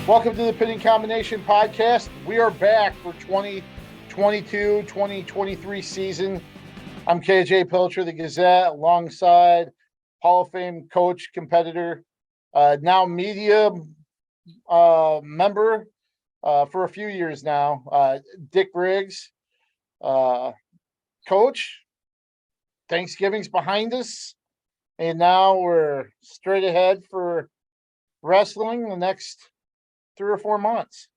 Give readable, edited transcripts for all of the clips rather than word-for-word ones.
Welcome to the Pinning Combination Podcast. We are back for 2022-2023 season. I'm KJ Pilcher, the Gazette, alongside Hall of Fame coach, competitor, now media member for a few years now, Dick Briggs. Coach, Thanksgiving's behind us, and now we're straight ahead for wrestling the next 3 or 4 months.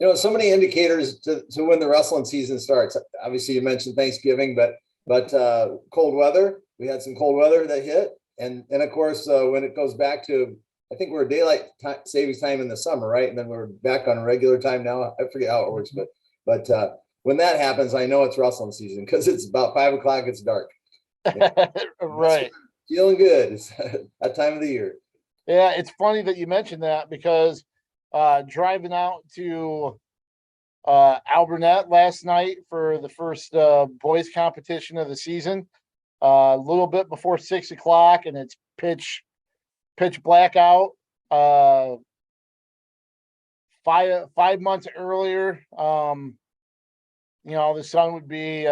You know, so many indicators to when the wrestling season starts. Obviously, you mentioned Thanksgiving, but cold weather. We had some cold weather that hit, and of course, when it goes back to, I think we're daylight savings time in the summer, right? And then we're back on regular time now. I forget how it works, but when that happens, I know it's wrestling season because it's about 5 o'clock. It's dark. Right. Feeling good. It's that time of the year. Yeah, it's funny that you mentioned that because driving out to Alburnett last night for the first boys competition of the season, a little bit before 6 o'clock, and it's pitch blackout. 5 months earlier, the sun would be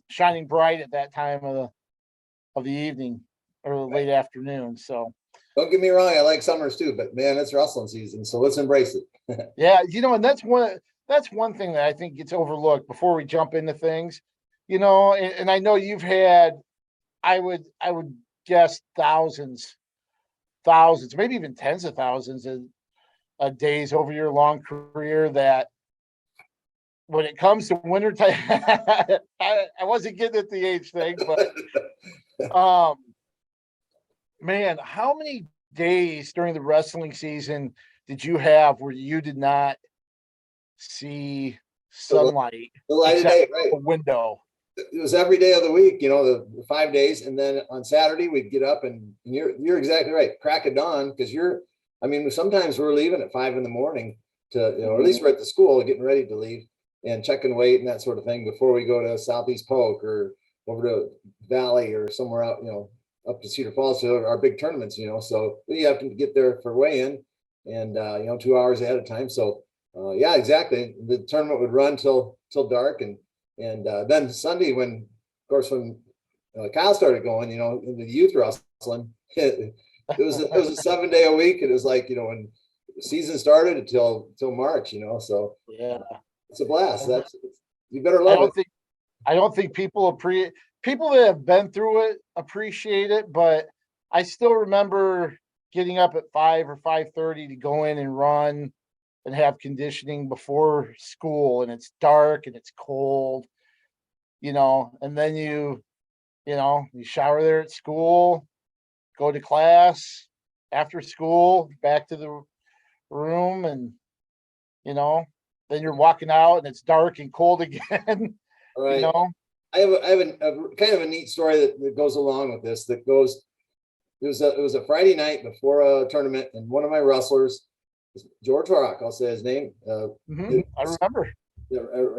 shining bright at that time of the evening or the late afternoon. So don't get me wrong, I like summers too, but man, it's wrestling season, so let's embrace it. Yeah, and that's one thing that I think gets overlooked before we jump into things. And I know you've had, I would guess thousands, maybe even tens of thousands of days over your long career that when it comes to wintertime, I wasn't getting at the age thing, but man, how many days during the wrestling season did you have where you did not see sunlight the light of day, right? A window. It was every day of the week, the 5 days, and then on Saturday we'd get up and you're exactly right, crack of dawn, because sometimes we're leaving at 5 a.m. to, or at least we're at the school getting ready to leave and checking weight and that sort of thing before we go to Southeast Polk or over to Valley or somewhere out, up to Cedar Falls to our big tournaments, so we have to get there for weigh-in and 2 hours ahead of time. So yeah, exactly. The tournament would run till dark, and then Sunday when Kyle started going, in the youth wrestling, it was a 7-day a week. It was like, when the season started until March, so yeah, it's a blast. You better love it. I don't think people that have been through it appreciate it, but I still remember getting up at 5 or 5:30 to go in and run and have conditioning before school, and it's dark and it's cold, and then you shower there at school, go to class, after school, back to the room, and then you're walking out and it's dark and cold again. Right. I have a kind of a neat story that goes along with this. It was a Friday night before a tournament, and one of my wrestlers, George Rock, I'll say his name. I remember.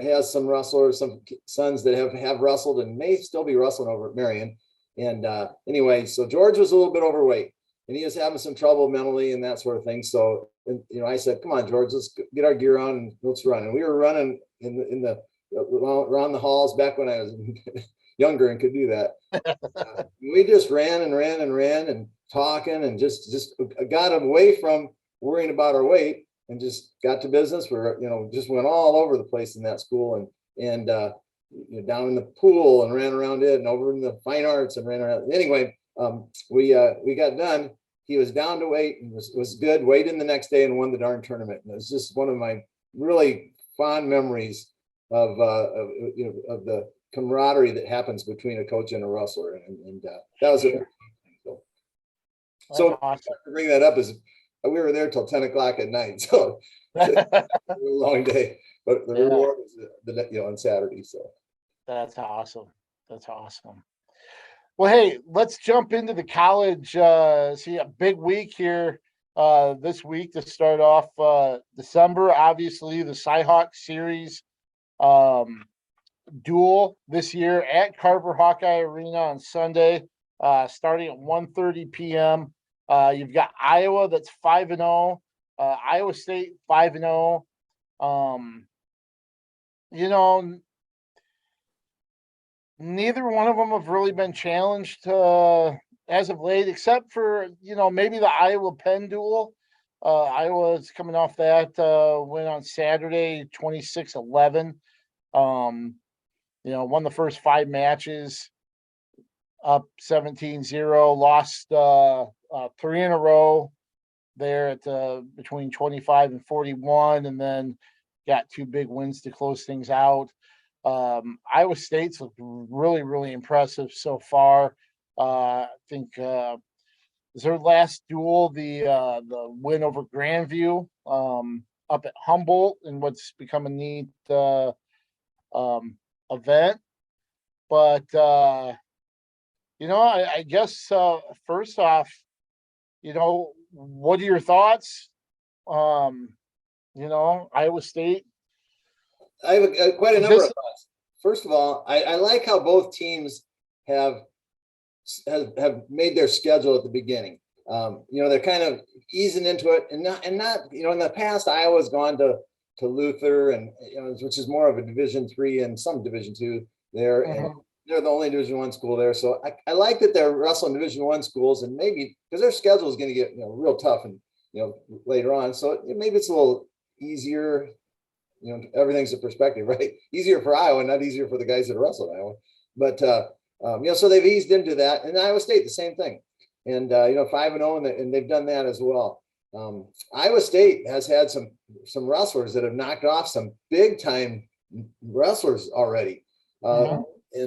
Has some wrestlers, some sons that have wrestled and may still be wrestling over at Marion. And anyway, so George was a little bit overweight, and he was having some trouble mentally and that sort of thing. So, I said, "Come on, George, let's get our gear on and let's run." And we were running around the halls back when I was younger and could do that. We just ran and talking and just got away from worrying about our weight and just got to business. We're just went all over the place in that school and down in the pool and ran around it and over in the fine arts and ran around. Anyway, we got done. He was down to weight and was good. Weighed in the next day and won the darn tournament. And it was just one of my really fond memories of the camaraderie that happens between a coach and a wrestler, and that was it. So awesome. To bring that up is we were there till 10 o'clock at night, so a long day, but the reward was on Saturday. So that's awesome. Well, hey, let's jump into the college. See a big week here this week to start off December. Obviously, the Cyhawk series duel this year at Carver Hawkeye Arena on Sunday, starting at 1:30 p.m. You've got Iowa that's 5-0 Iowa State 5-0. You know, neither one of them have really been challenged as of late, except for, maybe the Iowa Penn duel. Iowa's coming off that win on Saturday, 26-11. Won the first 5 matches, up 17-0, lost 3 in a row there at between 25 and 41, and then got 2 big wins to close things out. Iowa State's looked really, really impressive so far. I think their last duel, the win over Grandview, up at Humboldt, in what's become a neat event. But I guess first off, what are your thoughts? Iowa State. I have quite a number of thoughts. First of all, I like how both teams have made their schedule at the beginning. They're kind of easing into it, and not in the past, Iowa's gone to Luther, and which is more of a Division III and some Division II there, and they're the only Division I school there. So I like that they're wrestling Division I schools, and maybe because their schedule is going to get real tough and later on, so maybe it's a little easier. Everything's a perspective, right? Easier for Iowa, not easier for the guys that wrestle Iowa. But so they've eased into that, and Iowa State the same thing, and 5-0, and they've done that as well. Iowa State has had some wrestlers that have knocked off some big time wrestlers already, and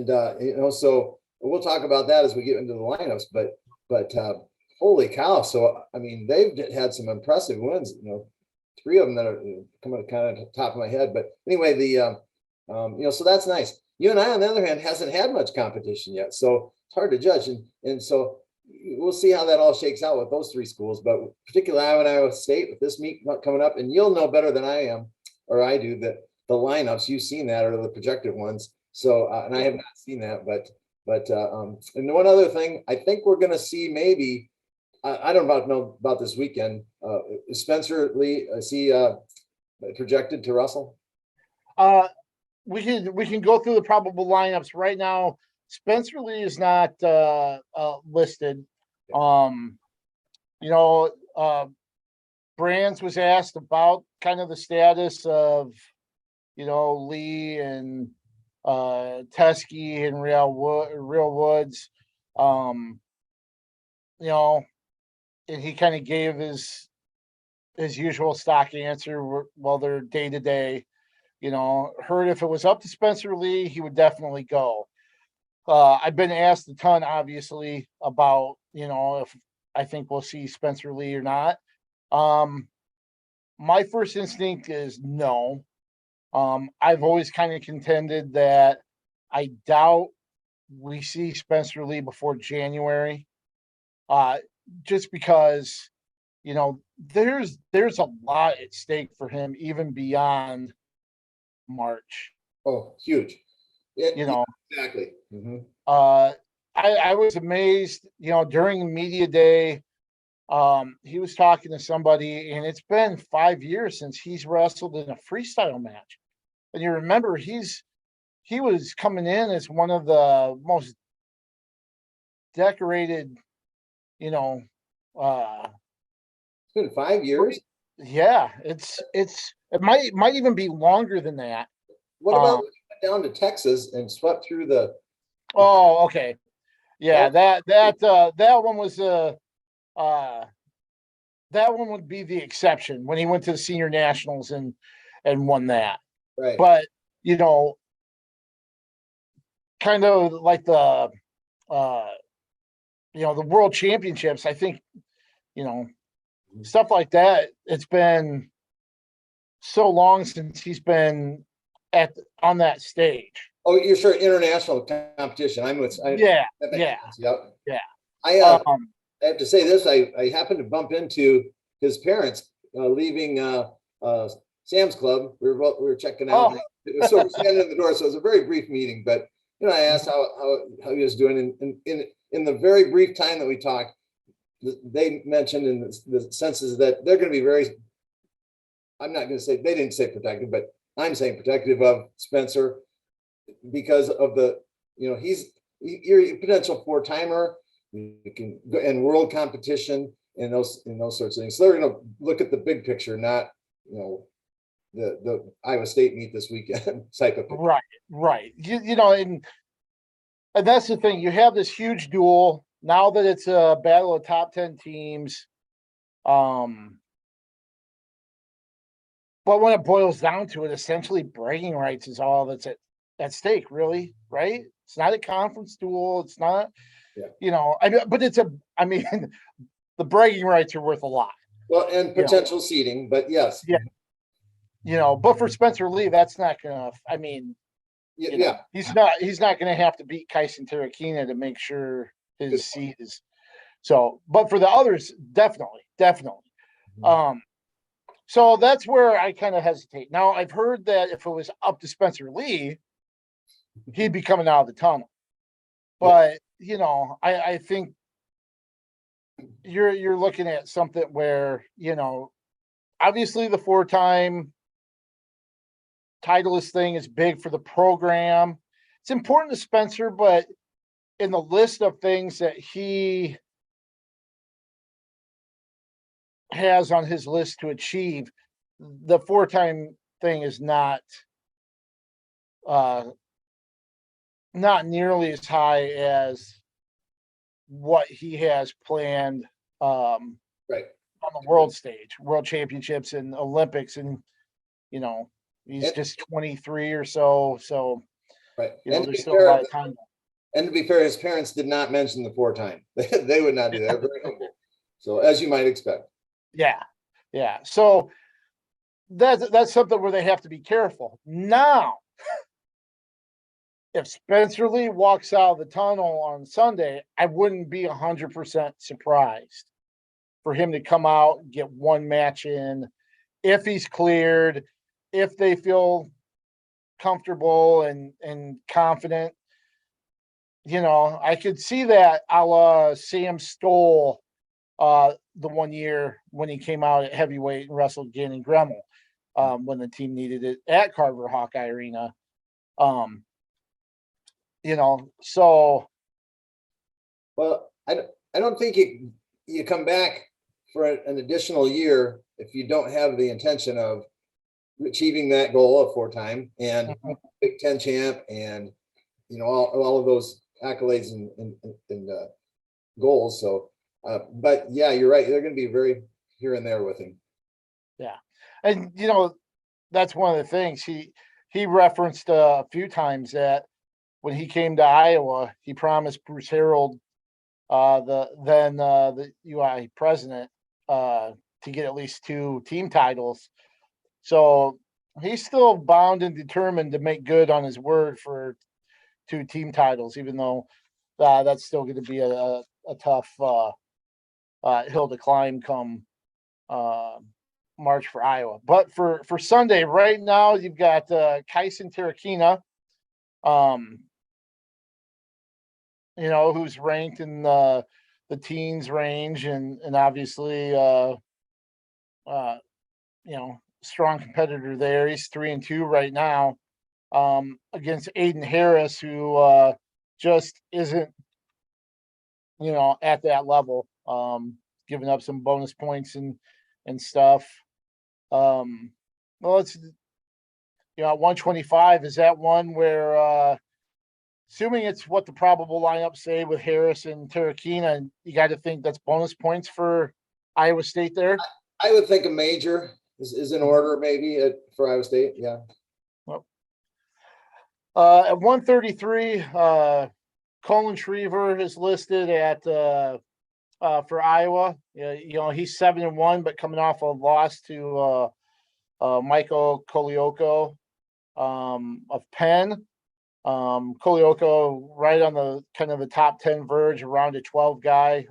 so we'll talk about that as we get into the lineups. But holy cow! So I mean, they've had some impressive wins. 3 of them that are coming kind of top of my head. But anyway, so that's nice. UNI, on the other hand, hasn't had much competition yet, so it's hard to judge. And so we'll see how that all shakes out with those 3 schools. But particularly Iowa and Iowa State with this meet coming up, and you'll know better than I am, or I do, that the lineups, you've seen that, are the projected ones. So and I have not seen that, but and one other thing, I think we're going to see maybe. I don't know about this weekend. Is Spencer Lee, is he projected to wrestle? We can go through the probable lineups right now. Spencer Lee is not listed. Brands was asked about kind of the status of Lee and Teskey and Real Woods. And he kind of gave his usual stock answer. Well, they're day to day. Heard if it was up to Spencer Lee, he would definitely go. I've been asked a ton, obviously, about if I think we'll see Spencer Lee or not. My first instinct is no. I've always kind of contended that I doubt we see Spencer Lee before January. Just because, there's a lot at stake for him, even beyond March. Oh, huge. Exactly. I was amazed, during media day, he was talking to somebody, and it's been 5 years since he's wrestled in a freestyle match. And you remember he was coming in as one of the most decorated, it's been 5 years. Yeah, it might even be longer than that. What about down to Texas and swept through the? Oh, okay. Yeah, that one was that one would be the exception when he went to the senior nationals and won that. Right. But kind of like the the world championships, I think, stuff like that. It's been so long since he's been on that stage. Oh, you're sure international competition. Yeah. Yep. Yeah. I have to say this. I happened to bump into his parents leaving Sam's Club. We were checking out. It was sort of standing in the door, so it was a very brief meeting. But I asked how he was doing, and in the very brief time that we talked, they mentioned in the senses that they're going to be very I'm not going to say, they didn't say protective, but I'm saying protective of Spencer because of the, you're a potential four-timer, you can go in world competition and those sorts of things. So they're going to look at the big picture, not, the Iowa State meet this weekend type of picture. Right. And that's the thing. You have this huge duel now that it's a battle of top 10 teams. But when it boils down to it, essentially bragging rights is all that's at stake, really, right? It's not a conference duel. It's not, but the bragging rights are worth a lot. Well, and potential seeding, but yes. Yeah. But for Spencer Lee, that's not gonna, he's not gonna have to beat Kyson Terrakina to make sure his seed is so, but for the others, definitely. Mm-hmm. So that's where I kind of hesitate. Now I've heard that if it was up to Spencer Lee, he'd be coming out of the tunnel. But I think you're looking at something where, obviously the four-time Titleist thing is big for the program. It's important to Spencer, but in the list of things that he has on his list to achieve, the four-time thing is not nearly as high as what he has planned on the world stage, world championships and Olympics, and he's just 23 or so. So there's still a lot of time. And to be fair, his parents did not mention the four-time. They would not do that. Very humble. So as you might expect. Yeah. So that's something where they have to be careful. Now, if Spencer Lee walks out of the tunnel on Sunday, I wouldn't be 100% surprised for him to come out and get one match in. If he's cleared, if they feel comfortable and confident, I could see that a la Sam Stoll the one year when he came out at heavyweight and wrestled Gannon Gremmel when the team needed it at Carver Hawkeye Arena. So. Well, I don't think you come back for an additional year if you don't have the intention of achieving that goal of four-time and Big Ten champ and all of those accolades and goals. So, but yeah, you're right. They're going to be very here and there with him. Yeah, and that's one of the things he referenced a few times that when he came to Iowa, he promised Bruce Harold, the UI president, to get at least 2 team titles. So he's still bound and determined to make good on his word for 2 team titles, even though that's still going to be a tough hill to climb come March for Iowa. But for Sunday, right now, you've got Kyson Terrakina, who's ranked in the teens range and obviously, strong competitor there. He's 3-2 right now against Aiden Harris, who just isn't, at that level, giving up some bonus points and stuff. Well, it's, at 125, is that one where, assuming it's what the probable lineup say with Harris and Terrakina, you got to think that's bonus points for Iowa State there? I would think a major is in order maybe for Iowa State. Yeah. Well, at 133, Colin Schriever is listed at for Iowa. He's 7-1, but coming off a loss to Michael Kolioko of Penn. Kolioko right on the kind of the top 10 verge, around a 12 guy,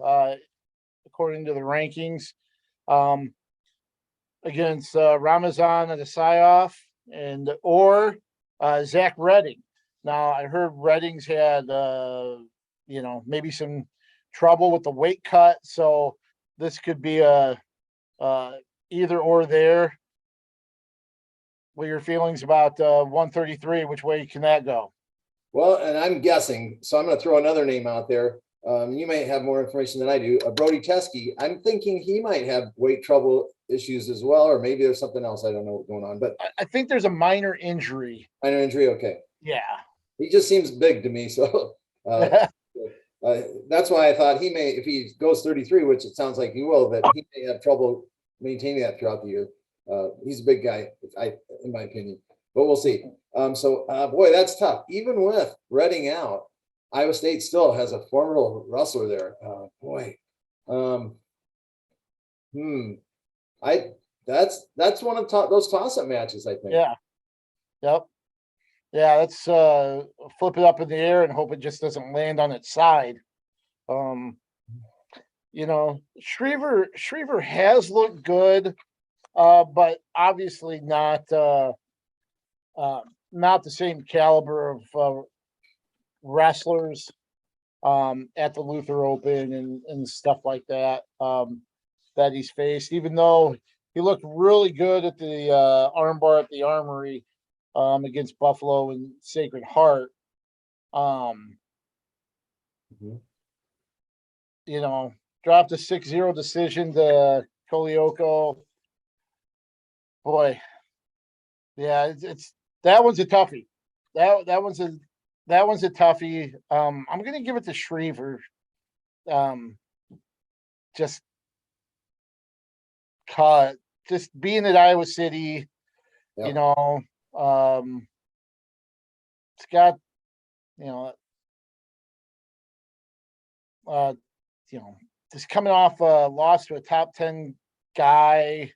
according to the rankings. Against Ramazan Adesayov or Zach Redding. Now I heard Redding's had maybe some trouble with the weight cut, so this could be a either or there. what are your feelings about 133? Which way can that go? Well, and I'm guessing, so I'm going to throw another name out there. You may have more information than I do. Brody Chesky. I'm thinking he might have weight trouble issues as well, or maybe there's something else. I don't know what's going on, but I think there's a minor injury. minor injury. Okay. Yeah. He just seems big to me. So that's why I thought he may, if he goes 33, which it sounds like he will, that he may have trouble maintaining that throughout the year. He's a big guy, in my opinion, but we'll see. Boy, that's tough. Even with Reading out, Iowa State still has a formidable wrestler there. That's one of those toss-up matches, I think. Yeah. Yep. Yeah, let's flip it up in the air and hope it just doesn't land on its side. Schriever has looked good, but obviously not the same caliber of wrestlers at the Luther Open and stuff like that that he's faced. Even though he looked really good at the armbar at the Armory against Buffalo and Sacred Heart. Dropped a 6-0 decision to Kolioko. Boy, yeah, it's that one's a toughie. That one's a toughie. I'm gonna give it to Schriever. Just being at Iowa City, Yep. It's got, just coming off a loss to a top 10 guy,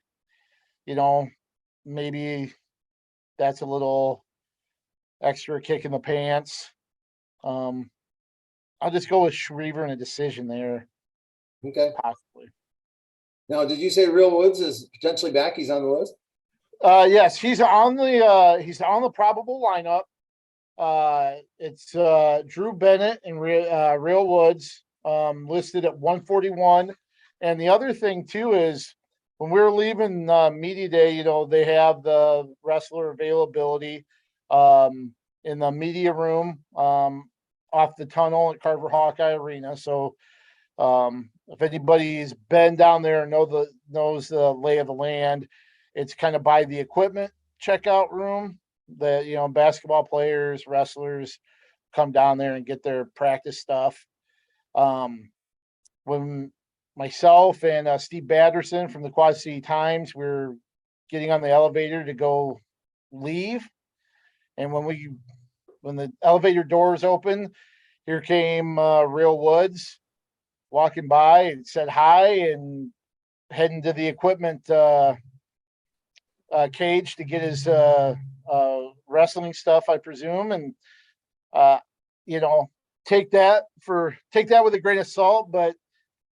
maybe that's a little extra kick in the pants. I'll just go with Schriever in a decision there. Okay. Possibly. Now, did you say Real Woods is potentially back? He's on the list? Yes, he's on the probable lineup. It's Drew Bennett and Real Woods listed at 141. And the other thing too is when we're leaving media day, they have the wrestler availability in the media room off the tunnel at Carver Hawkeye Arena. So if anybody's been down there and knows the lay of the land, it's kind of by the equipment checkout room that, basketball players, wrestlers come down there and get their practice stuff. When myself and Steve Batterson from the Quad City Times, we're getting on the elevator to go leave. And when the elevator doors open, here came Real Woods walking by and said hi and heading to the equipment cage to get his wrestling stuff, I presume, and take that with a grain of salt. But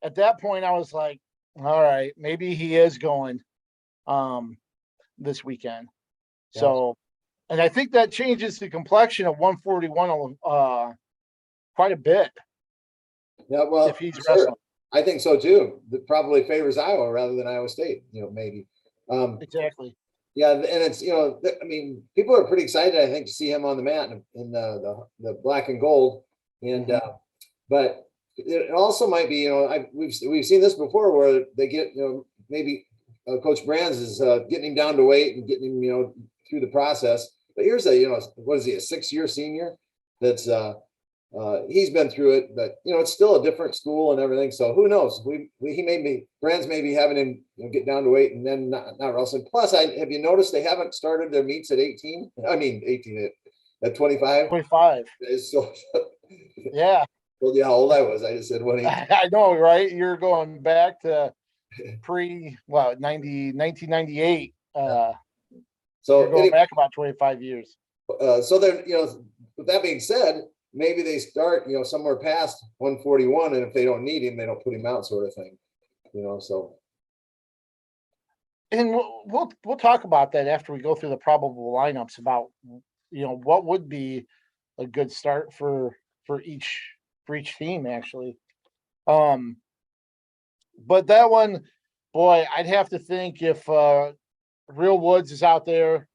at that point, I was like, all right, maybe he is going this weekend. Yeah. So, and I think that changes the complexion of 141 quite a bit. Yeah, well, if he's wrestling. I think so too. That probably favors Iowa rather than Iowa State, maybe. Exactly. Yeah, and it's people are pretty excited, I think, to see him on the mat in the black and gold, and but it also might be we've seen this before where they get maybe Coach Brands is getting him down to weight and getting him through the process. But here's what is he, a 6-year senior that's he's been through it, but it's still a different school and everything. So who knows? Brands may be having him get down to weight and then not wrestling. Plus, have you noticed they haven't started their meets at 18? I mean 18 at 25. 25. So yeah. Well, yeah, how old I was. I just said 118. I know, right? You're going back to 1998. So you're going back about 25 years. So then, with that being said, maybe they start, somewhere past 141, and if they don't need him, they don't put him out, sort of thing. So. And we'll talk about that after we go through the probable lineups about what would be a good start for each team actually. But that one, boy, I'd have to think if Real Woods is out there,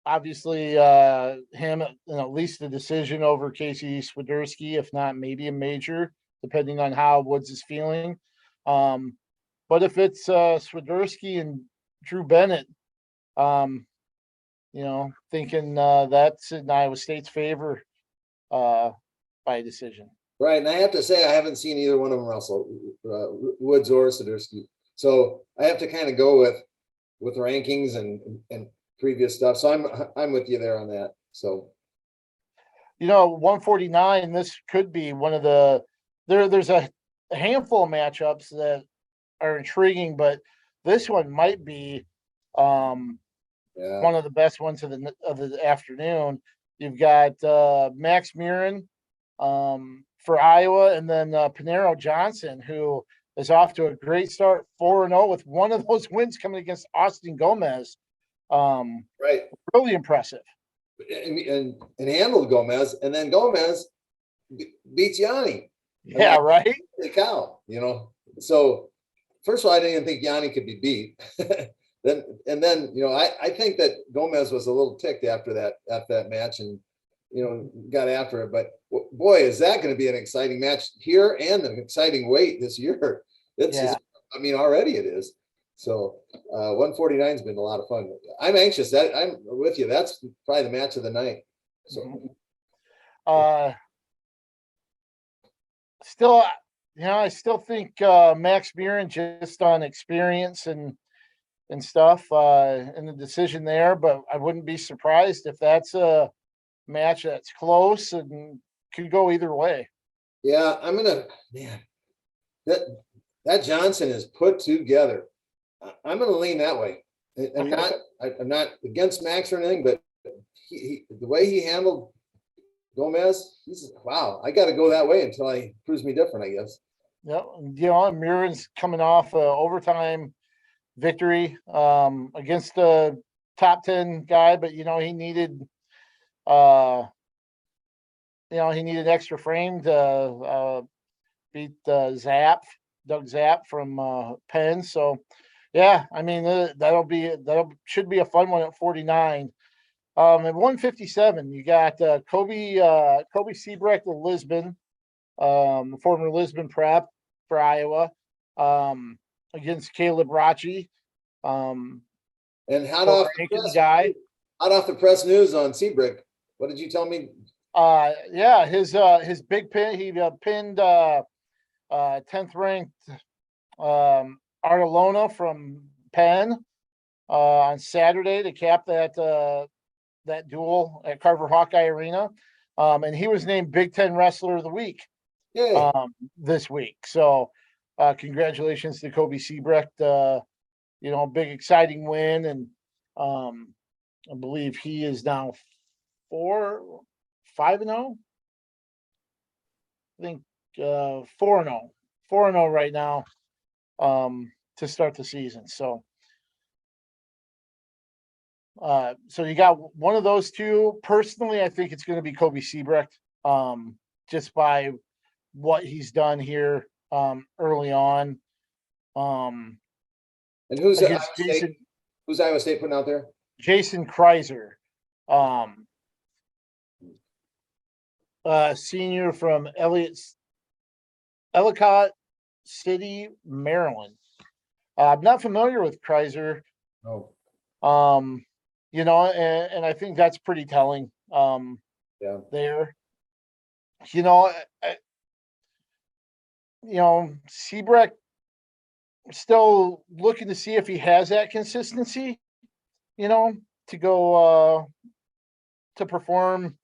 Obviously, him in at least a decision over Casey Swiderski, if not maybe a major, depending on how Woods is feeling. But if it's Swiderski and Drew Bennett, thinking that's in Iowa State's favor by decision. Right, and I have to say I haven't seen either one of them wrestle, Woods or Swiderski. So I have to kind of go with rankings and previous stuff. So I'm with you there on that. So 149, this could be one of the there's a handful of matchups that are intriguing, but this one might be one of the best ones of the afternoon. You've got Max Murin for Iowa, and then Panero Johnson, who is off to a great start, 4-0 with one of those wins coming against Austin Gomez. Right. Really impressive. And handled Gomez, and then Gomez beats Yanni. Yeah, right. Holy cow, So first of all, I didn't even think Yanni could be beat. then I think that Gomez was a little ticked after that match and got after it. But boy, is that going to be an exciting match here and an exciting weight this year. Already it is. So 149 has been a lot of fun. I'm anxious. I'm with you. That's probably the match of the night. So still, I still think Max Murin, just on experience and stuff in the decision there, but I wouldn't be surprised if that's a match that's close and could go either way. Yeah, that Johnson is put together. I'm going to lean that way. I'm not against Max or anything, but the way he handled Gomez, wow. I got to go that way until he proves me different, I guess. Yeah, Murin's coming off an overtime victory against the top 10 guy, but he needed extra frame to beat Doug Zapp from Penn. So yeah, that should be a fun one at 49. At 157, you got Kobe Siebrecht of Lisbon, former Lisbon prep for Iowa, against Caleb Rachi. And hot off the press news on Siebrecht. What did you tell me? His big pin. He pinned 10th ranked Artelona from Penn on Saturday to cap that duel at Carver Hawkeye Arena, and he was named Big Ten Wrestler of the Week this week. So congratulations to Kobe Siebrecht. Big exciting win, and I believe he is now 5-0. I think 4-0 right now to start the season. So you got one of those two. Personally, I think it's going to be Kobe Siebrecht, just by what he's done here early on. And who's Iowa State putting out there? Jason Kreiser, senior from Ellicott City, Maryland. I'm not familiar with Kreiser. Oh. And I think that's pretty telling. There. Siebrecht still looking to see if he has that consistency, to go to perform,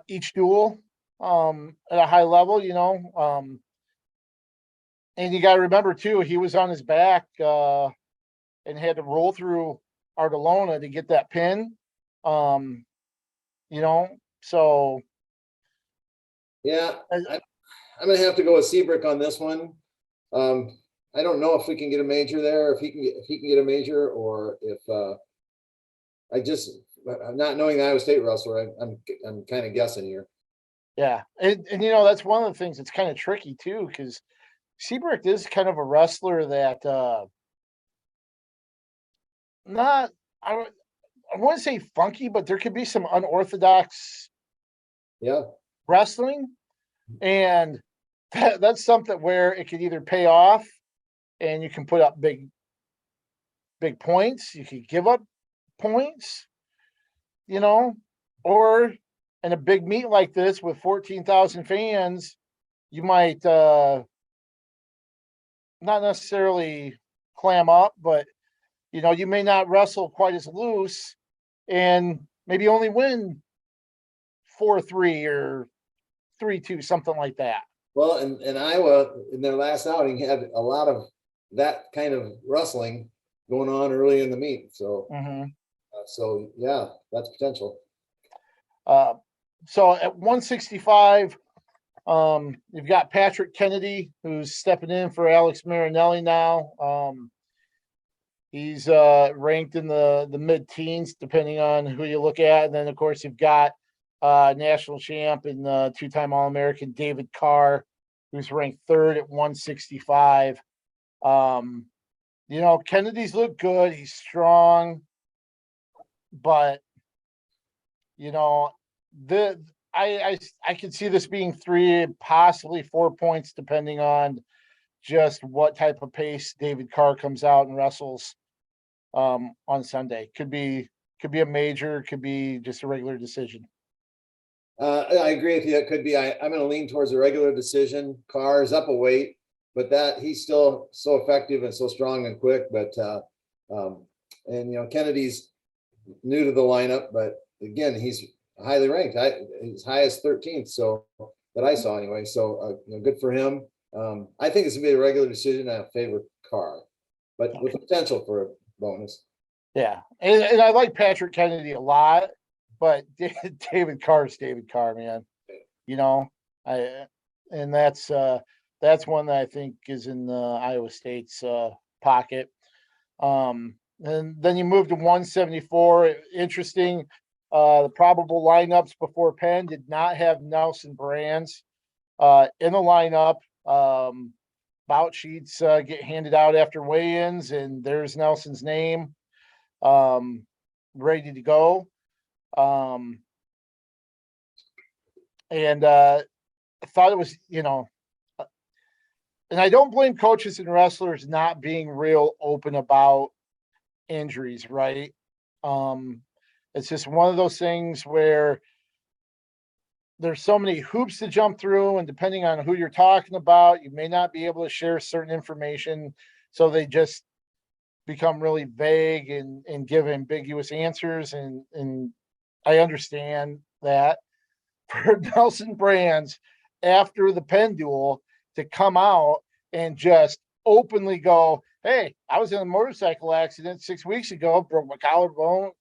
each duel at a high level, and you got to remember too, he was on his back and had to roll through Artelona to get that pin. So yeah, I'm gonna have to go with Siebrecht on this one. I don't know if we can get a major there, if he can get a major, or if I'm not knowing the Iowa State wrestler. I'm kind of guessing here. Yeah, and that's one of the things that's kind of tricky too, because Siebrecht is kind of a wrestler that not I wouldn't say funky, but there could be some unorthodox Yeah. wrestling, and that's something where it could either pay off and you can put up big points, you could give up points, you know, or in a big meet like this with 14,000 fans, you might not necessarily clam up, but you may not wrestle quite as loose and maybe only win 4-3 or 3-2, something like that. Well, and Iowa in their last outing had a lot of that kind of wrestling going on early in the meet. So, so yeah, that's potential. So at 165, you've got Patrick Kennedy, who's stepping in for Alex Marinelli now. He's ranked in the mid-teens, depending on who you look at. And then, of course, you've got national champ and two-time All-American David Carr, who's ranked third at 165. Kennedy's looked good. He's strong, but I could see this being 3, possibly 4 points, depending on just what type of pace David Carr comes out and wrestles on Sunday. Could be a major, could be just a regular decision. I agree with you. It could be. I'm going to lean towards a regular decision. Carr is up a weight, but that he's still so effective and so strong and quick. But Kennedy's new to the lineup, but again, he's highly ranked. He's high as 13th, so that I saw anyway. So good for him. I think it's gonna be a regular decision. I favor Carr, but with potential for a bonus. Yeah, and I like Patrick Kennedy a lot, but David Carr is David Carr, man. And that's one that I think is in Iowa State's pocket. And then you move to 174. Interesting. The probable lineups before Penn did not have Nelson Brands in the lineup. Bout sheets get handed out after weigh-ins, and there's Nelson's name ready to go. And I thought it was, and I don't blame coaches and wrestlers not being real open about injuries, right? It's just one of those things where there's so many hoops to jump through, and depending on who you're talking about, you may not be able to share certain information. So they just become really vague and give ambiguous answers. And I understand that. For Nelson Brands, after the Penn duel, to come out and just openly go, hey, I was in a motorcycle accident 6 weeks ago, broke my collarbone,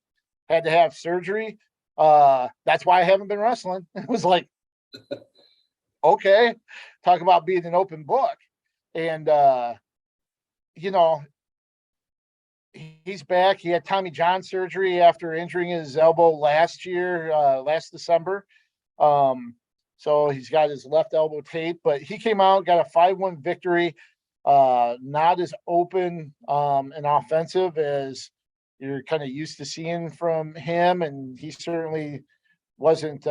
had to have surgery. That's why I haven't been wrestling. It was like, okay, talk about being an open book. And, he's back. He had Tommy John surgery after injuring his elbow last December. So he's got his left elbow taped, but he came out, got a 5-1 victory. Not as open and offensive as you're kind of used to seeing from him, and he certainly wasn't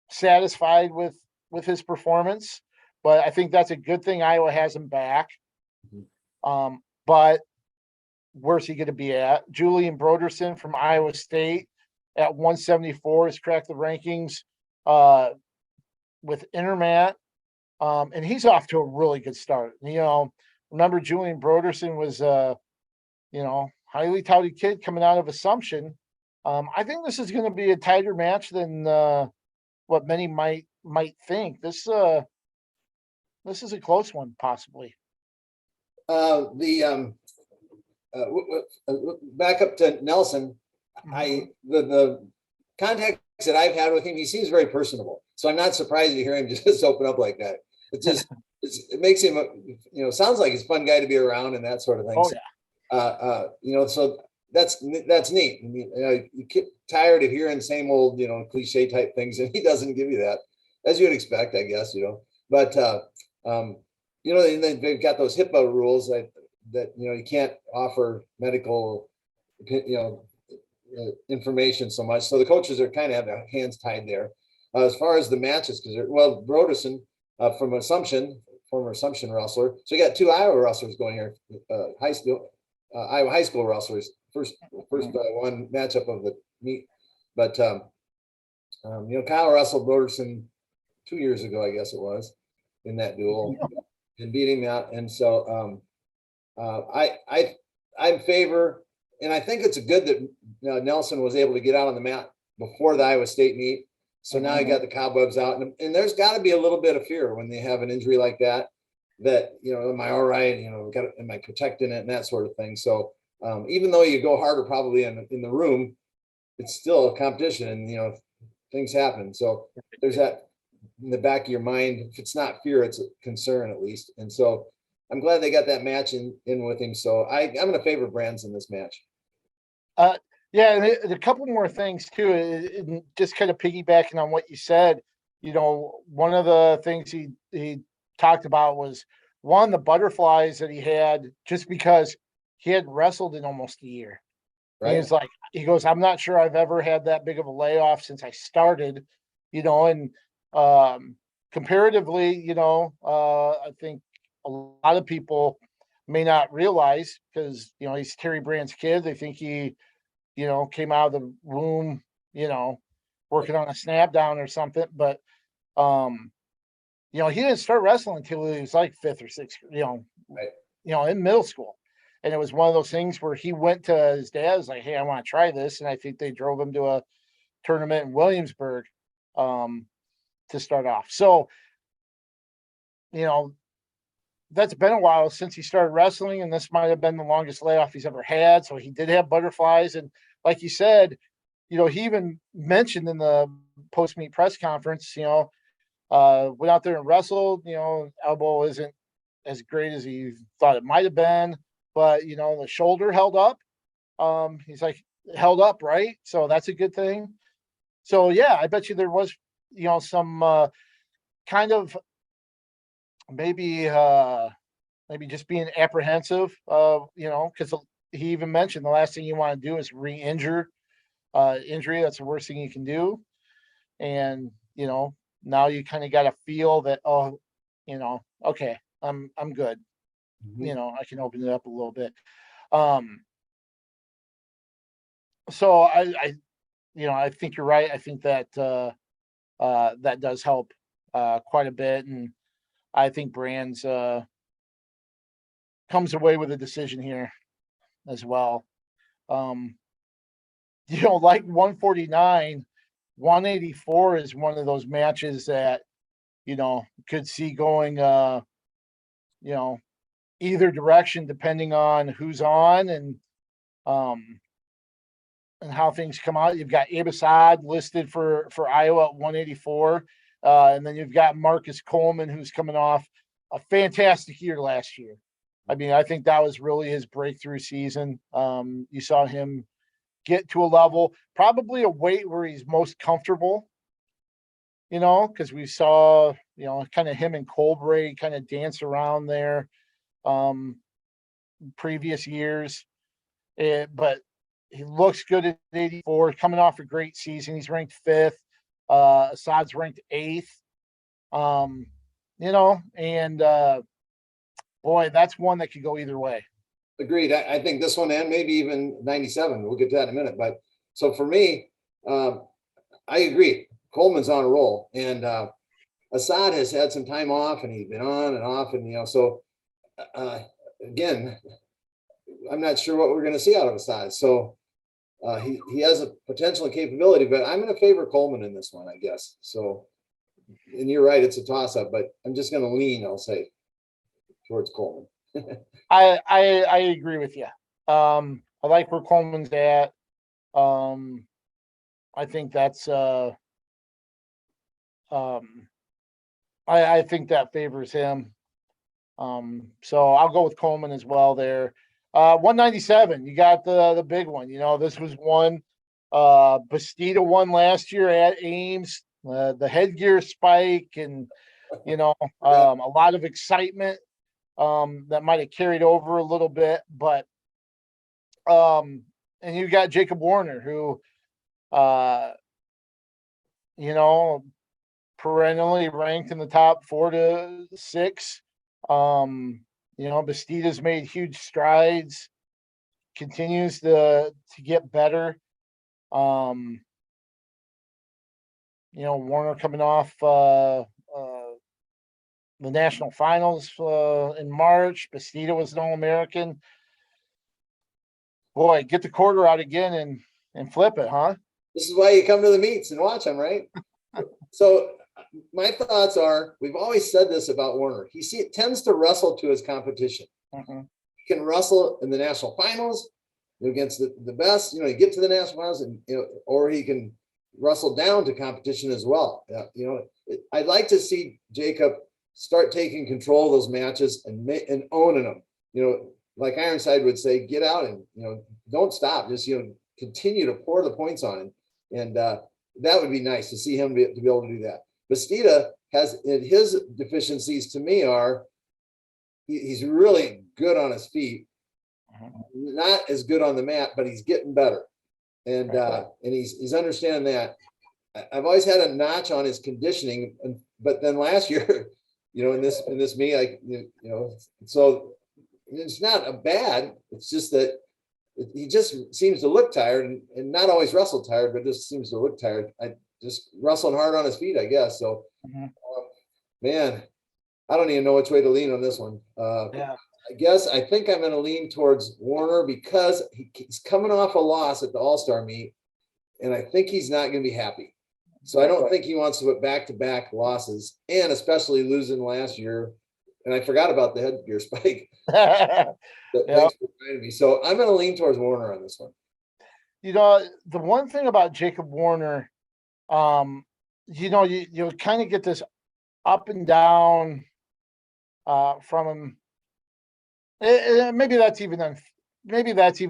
satisfied with his performance. But I think that's a good thing. Iowa has him back. But where's he going to be at? Julian Broderson from Iowa State at 174 has cracked the rankings with Intermat. And he's off to a really good start. Remember Julian Broderson was highly touted kid coming out of Assumption. I think this is going to be a tighter match than what many might think. This is a close one, possibly. Back up to Nelson. The contacts that I've had with him, he seems very personable. So I'm not surprised to hear him just open up like that. It makes him, sounds like he's a fun guy to be around and that sort of thing. Oh, yeah. So that's neat. You get tired of hearing the same old, cliche type things, and he doesn't give you that, as you'd expect, I guess, But, and then they've got those HIPAA rules that that, you can't offer medical, information so much. So the coaches are kind of have their hands tied there. As far as the matches, because Broderson from Assumption, former Assumption wrestler. So you got two Iowa wrestlers going here, Iowa high school wrestlers. First one matchup of the meet, but Kyle wrestled Broderson 2 years ago, I guess it was, in that duel, and beat him out. And so I'm in favor, and I think it's good that Nelson was able to get out on the mat before the Iowa State meet. So now you got the cobwebs out, and there's got to be a little bit of fear when they have an injury like that. That am I all right? Am I protecting it and that sort of thing. So even though you go harder probably in the room, it's still a competition, and things happen. So there's that in the back of your mind. If it's not fear, it's a concern at least. And so I'm glad they got that match in with him. So I'm going to favor Brands in this match. Yeah, and a couple more things too. And just kind of piggybacking on what you said, one of the things he talked about was the butterflies that he had, just because he had wrestled in almost a year. Right. And he goes, I'm not sure I've ever had that big of a layoff since I started, and comparatively, I think a lot of people may not realize, because, he's Terry Brand's kid. They think he, came out of the womb, working on a snap down or something. But, he didn't start wrestling until he was like fifth or sixth, right. In middle school. And it was one of those things where he went to his dad, was like, hey, I want to try this. And I think they drove him to a tournament in Williamsburg to start off. So, that's been a while since he started wrestling, and this might have been the longest layoff he's ever had. So he did have butterflies. And like you said, he even mentioned in the post-meet press conference, went out there and wrestled, elbow isn't as great as he thought it might have been, but, the shoulder held up. He's like, held up, right? So that's a good thing. So, yeah, I bet you there was, some kind of maybe just being apprehensive, because he even mentioned the last thing you want to do is re-injure injury. That's the worst thing you can do. And, now you kind of got to feel that, okay, I'm good. Mm-hmm. I can open it up a little bit. So I think you're right. I think that that does help quite a bit. And I think Brands comes away with a decision here as well. Like 149, 184 is one of those matches that, could see going, either direction depending on who's on and how things come out. You've got IGHSAU listed for Iowa at 184. And then you've got Marcus Coleman, who's coming off a fantastic year last year. I mean, I think that was really his breakthrough season. You saw him get to a level, probably a weight where he's most comfortable, because we saw, kind of him and Colbray kind of dance around there previous years. But he looks good at 84, coming off a great season. He's ranked 5th. IGHSAU's ranked 8th. And boy, that's one that could go either way. Agreed. I think this one, and maybe even 97. We'll get to that in a minute. But so for me, I agree. Coleman's on a roll, and IGHSAU has had some time off, and he's been on and off, and so again, I'm not sure what we're going to see out of IGHSAU. So he has a potential and capability, but I'm going to favor Coleman in this one, I guess. So, and you're right, it's a toss-up, but I'm just going to lean, I'll say, towards Coleman. I agree with you. I like where Coleman's at. I think that's I think that favors him. So I'll go with Coleman as well there. 197, you got the big one. This was one. Bastida won last year at Ames. The headgear spike and a lot of excitement that might have carried over a little bit, but and you got Jacob Warner, who you know, perennially ranked in the top 4 to 6. Bastida's made huge strides, continues to get better. Warner coming off the national finals in March. Bastida was an All-American. Boy, get the quarter out again and flip it, huh? This is why you come to the meets and watch them, right? So my thoughts are, we've always said this about Warner. He tends to wrestle to his competition. Mm-hmm. He can wrestle in the national finals against the best, you get to the national finals, and or he can wrestle down to competition as well. I'd like to see Jacob start taking control of those matches and owning them. Like Ironside would say, get out and don't stop. Just continue to pour the points on him, and that would be nice to see him to be able to do that. Bastida has his deficiencies to me are he's really good on his feet, not as good on the mat, but he's getting better, and he's understanding that. I've always had a notch on his conditioning, but then last year, in this meet, so it's not a bad. It's just that he just seems to look tired and not always wrestle tired, but just seems to look tired. I just wrestling hard on his feet, I guess. So, man, I don't even know which way to lean on this one. I think I'm going to lean towards Warner because he's coming off a loss at the All-Star meet, and I think he's not going to be happy. So I don't think he wants to put back-to-back losses, and especially losing last year. And I forgot about the headgear spike. Thanks for reminding me. So I'm going to lean towards Warner on this one. The one thing about Jacob Warner, you'll kind of get this up and down from him. Maybe that's even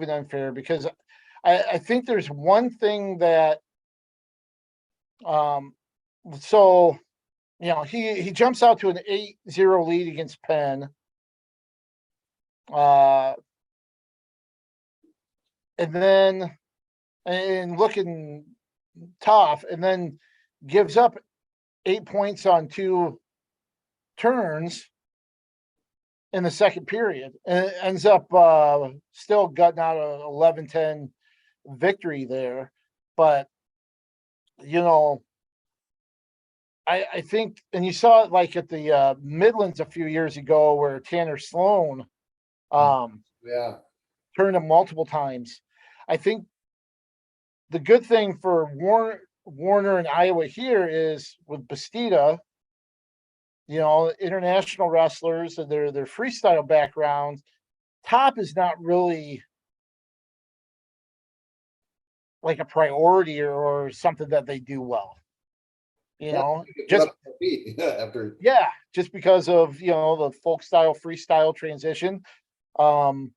unfair because I think there's one thing that he jumps out to an 8-0 lead against Penn. And looking tough, and then gives up 8 points on 2 turns in the second period, and ends up still gutting out a 11-10 victory there. But I think, and you saw it like at the Midlands a few years ago where Tanner Sloan turned him multiple times. I think the good thing for Warner and Iowa here is with Bastida, international wrestlers and their freestyle background, top is not really like a priority or something that they do well. Just because of the folk style freestyle transition. I'm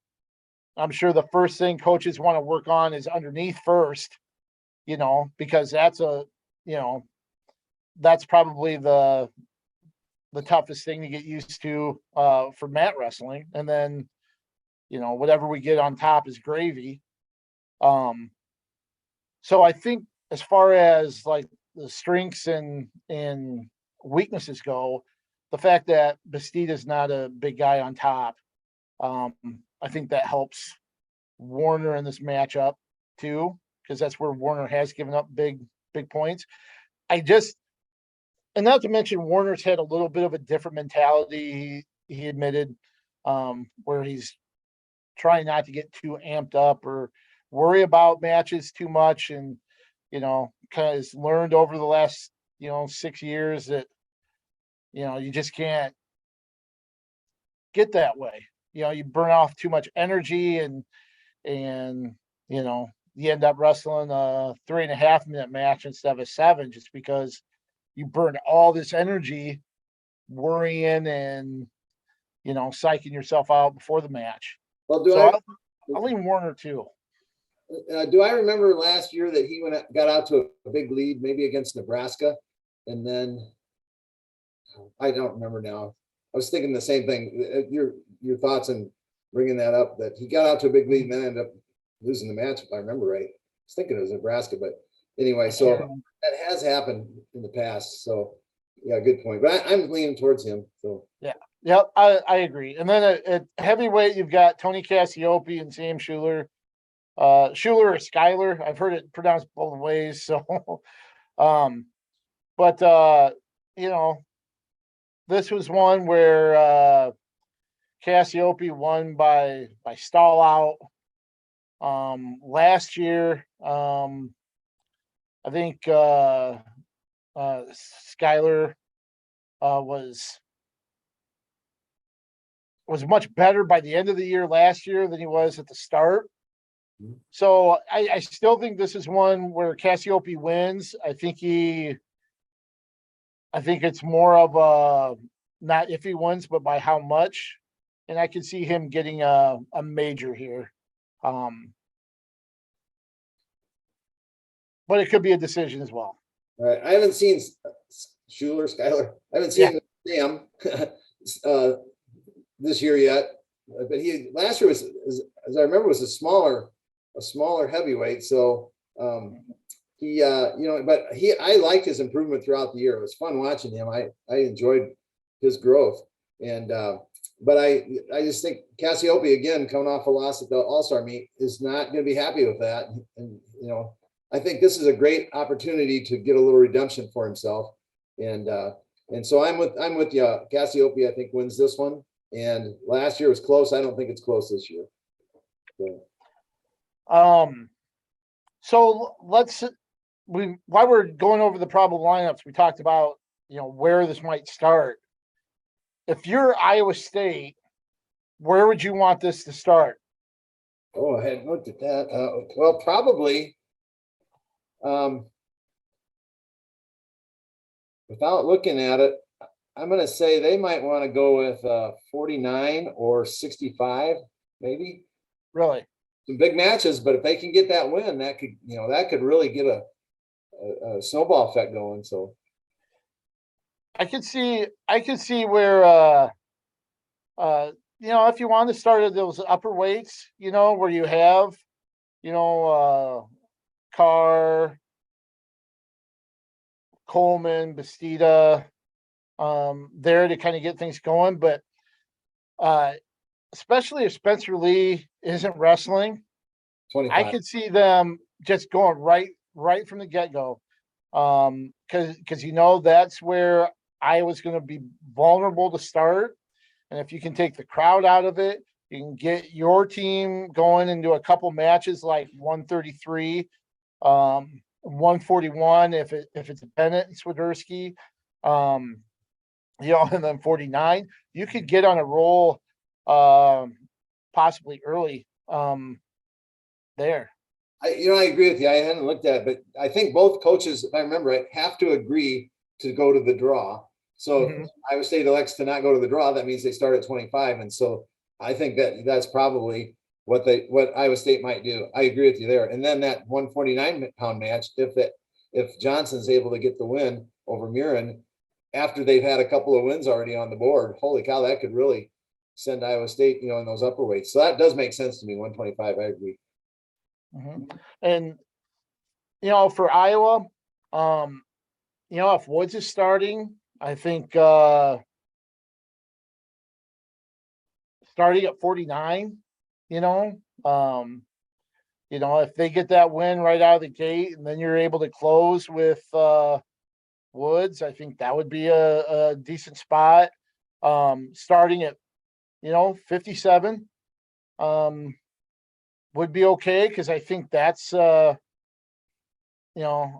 sure the first thing coaches want to work on is underneath first, because that's that's probably the toughest thing to get used to for mat wrestling. And then, whatever we get on top is gravy. So I think as far as like the strengths and weaknesses go, the fact that Bastida's not a big guy on top, I think that helps Warner in this matchup too, because that's where Warner has given up big points. And not to mention Warner's had a little bit of a different mentality. He admitted where he's trying not to get too amped up or worry about matches too much, and kind of has learned over the last 6 years that you just can't get that way. You burn off too much energy and you end up wrestling a 3.5 minute match instead of a 7, just because you burned all this energy worrying and psyching yourself out before the match. Well, I'll lean Warner too. Do I remember last year that he got out to a big lead, maybe against Nebraska, and then I don't remember now. was thinking the same thing. Your thoughts on bringing that up, that he got out to a big lead and then ended up losing the match, if I remember right. I was thinking it was Nebraska, but anyway, so that has happened in the past. So yeah, good point. But I'm leaning towards him. So Yeah. Yep, I agree. And then at heavyweight, you've got Tony Cassiope and Sam Schuler. Schuler or Skyler. I've heard it pronounced both ways. So, but this was one where Cassiope won by stall out. Last year, I think Skyler was much better by the end of the year last year than he was at the start. So I still think this is one where Cassiope wins. I think it's more of a, not if he wins, but by how much. And I can see him getting a major here. But it could be a decision as well. all right, I haven't seen Skyler. I haven't seen Sam this year yet. But he last year was, as I remember, was a smaller heavyweight. So I liked his improvement throughout the year. It was fun watching him. I enjoyed his growth. And but I just think Cassiope, again, coming off a loss at the All-Star meet, is not going to be happy with that. And I think this is a great opportunity to get a little redemption for himself. And so I'm with you. Cassiope, I think, wins this one. And last year was close. I don't think it's close this year. So while we're going over the probable lineups, we talked about, where this might start. If you're Iowa State, where would you want this to start? Oh, I hadn't looked at that. Well, probably, without looking at it, I'm going to say they might want to go with 49 or 65, maybe. Really? Some big matches, but if they can get that win, that could really get a snowball effect going. So I could see where if you want to start at those upper weights, where you have, Carr, Coleman, Bastida, there to kind of get things going. But especially if Spencer Lee isn't wrestling, 25. I could see them just going right from the get-go. Because that's where Iowa's going to be vulnerable to start. And if you can take the crowd out of it, you can get your team going into a couple matches like 133, 141 if it's Bennett and Swiderski, and then 49. You could get on a roll possibly early there. I agree with you. I hadn't looked at it, but I think both coaches, if I remember right, have to agree to go to the draw. So if Iowa State elects to not go to the draw, that means they start at 25. And so I think that's probably what Iowa State might do. I agree with you there. And then that 149-pound match, if Johnson's able to get the win over Murin after they've had a couple of wins already on the board, holy cow, that could really send Iowa State, in those upper weights. So that does make sense to me. 125, I agree. And for Iowa, if Woods is starting, I think starting at 49, if they get that win right out of the gate and then you're able to close with Woods, I think that would be a decent spot. Starting at 57 would be okay, because I think that's I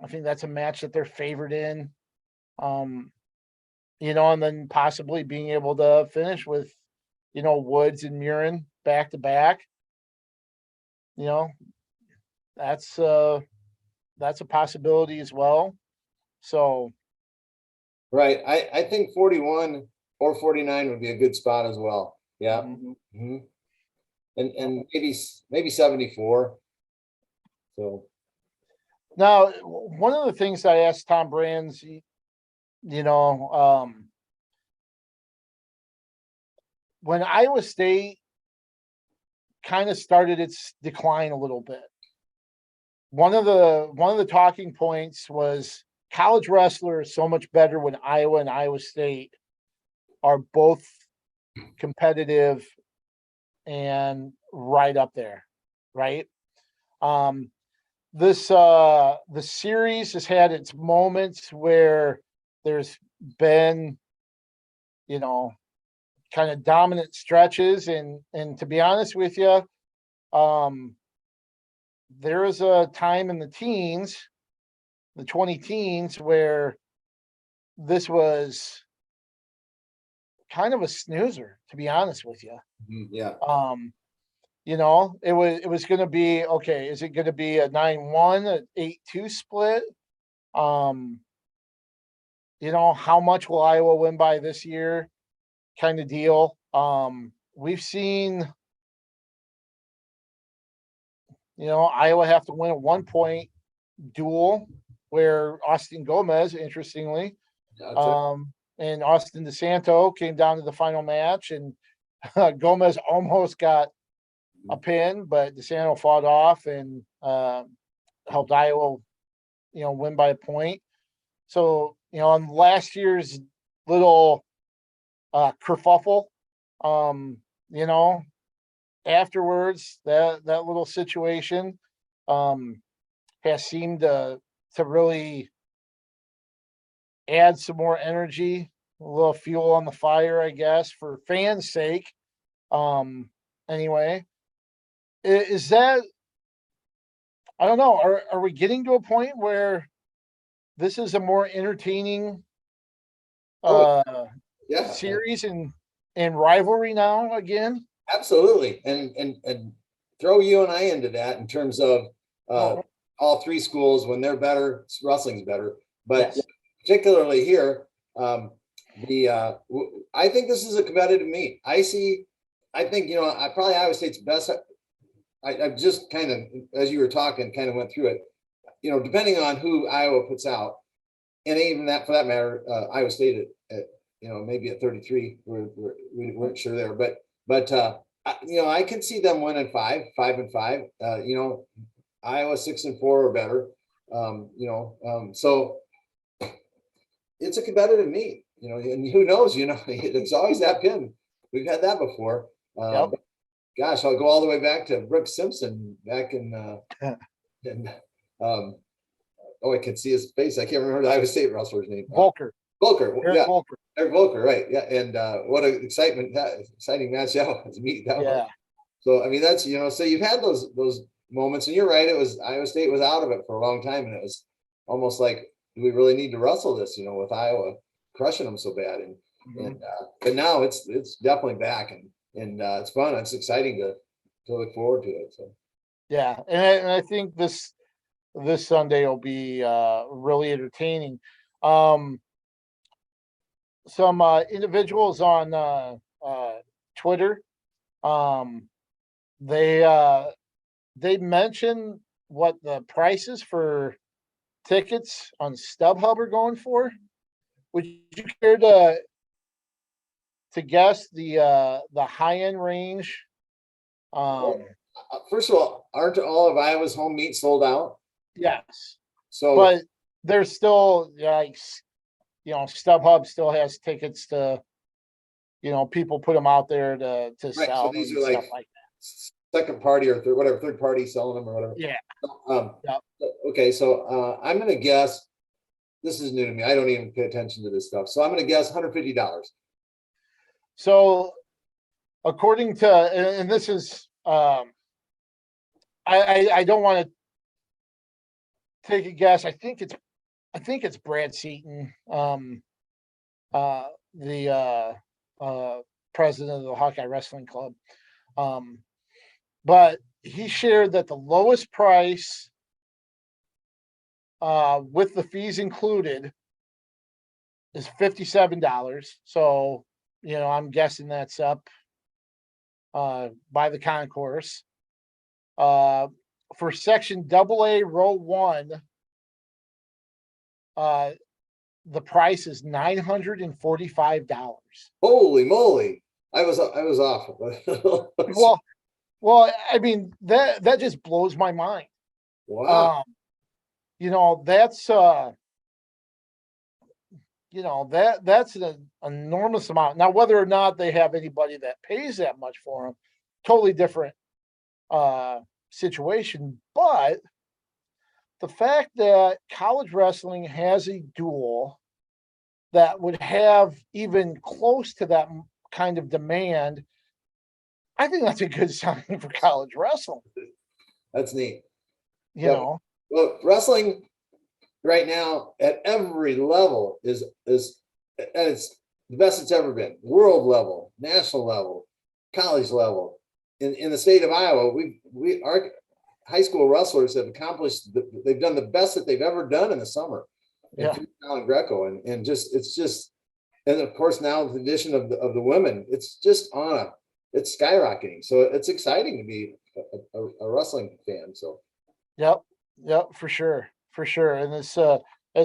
think that's a match that they're favored in. And then possibly being able to finish with Woods and Murin back to back. That's a possibility as well. So right, I think 41 or 49 would be a good spot as well. Yeah. And maybe 74. So now, one of the things I asked Tom Brands, when Iowa State kind of started its decline a little bit, one of the talking points was college wrestler is so much better when Iowa and Iowa State are both competitive and right up there, right? The series has had its moments where there's been, kind of dominant stretches, and to be honest with you, there was a time in the teens, the 20 teens, where this was kind of a snoozer, to be honest with you. Yeah. It was going to be, okay, is it going to be a 9-1, an 8-2 split? How much will Iowa win by this year? Kind of deal. We've seen, Iowa have to win a 1-point duel where Austin Gomez, interestingly, Gotcha. and Austin DeSanto came down to the final match, and Gomez almost got a pin, but DeSanto fought off and helped Iowa, win by a point. So, on last year's little kerfuffle, afterwards, that little situation has seemed to really add some more energy, a little fuel on the fire, I guess, for fans' sake. Anyway, is that, I don't know, are we getting to a point where this is a more entertaining Yeah. series and rivalry now again? Absolutely. And throw you and I into that in terms of all three schools. When they're better, wrestling's better. But Yes. particularly here, I think this is a competitive meet. I think, probably Iowa State's best. I just kind of, as you were talking, kind of went through it, depending on who Iowa puts out, and even that, for that matter, Iowa State at maybe at 33, we weren't sure there, but I can see them winning 5-5. Iowa 6-4 or better. So it's a competitive meet, and who knows, it's always that pin. We've had that before. Yep. Gosh, I'll go all the way back to Brooks Simpson back in I can see his face. I can't remember the Iowa State wrestler's name. Volker. Yeah. Volker. Eric Volker, right. Yeah. And what an exciting match that was. Meet that Yeah. one. So, I mean, that's, so you've had those moments, and you're right. It was Iowa State was out of it for a long time. And it was almost like, do we really need to wrestle this, with Iowa crushing them so bad? But now it's definitely back, and it's fun. It's exciting to look forward to it. So, yeah. And I think this Sunday will be really entertaining. Some individuals on Twitter, they mentioned what the prices for tickets on StubHub are going for. Would you care to guess the high end range? First of all, aren't all of Iowa's home meets sold out? Yes. So, but there's still, like, StubHub still has tickets to, people put them out there to right, sell. so these and are stuff like that. Second party or third party selling them or whatever. Yeah. Yep. Okay, so I'm going to guess, this is new to me. I don't even pay attention to this stuff. So I'm going to guess $150. So according to, and this is, I don't want to take a guess. I think it's Brad Seaton, the president of the Hawkeye Wrestling Club. But he shared that the lowest price, with the fees included, is $57. So, I'm guessing that's up by the concourse. For section AA row 1, the price is $945. Holy moly. I was off. Well, I mean, that just blows my mind. Wow. That's that's an enormous amount. Now, whether or not they have anybody that pays that much for them, totally different situation. But the fact that college wrestling has a duel that would have even close to that kind of demand, I think that's a good sign for college wrestling. That's neat. You know, well, wrestling right now at every level is it's the best it's ever been. World level, national level, college level. In the state of Iowa, our high school wrestlers have accomplished. They've done the best that they've ever done in the summer. Yeah. And Greco, and and of course now with the addition of the women, it's just it's skyrocketing. So it's exciting to be a wrestling fan. So. Yep, for sure, And it's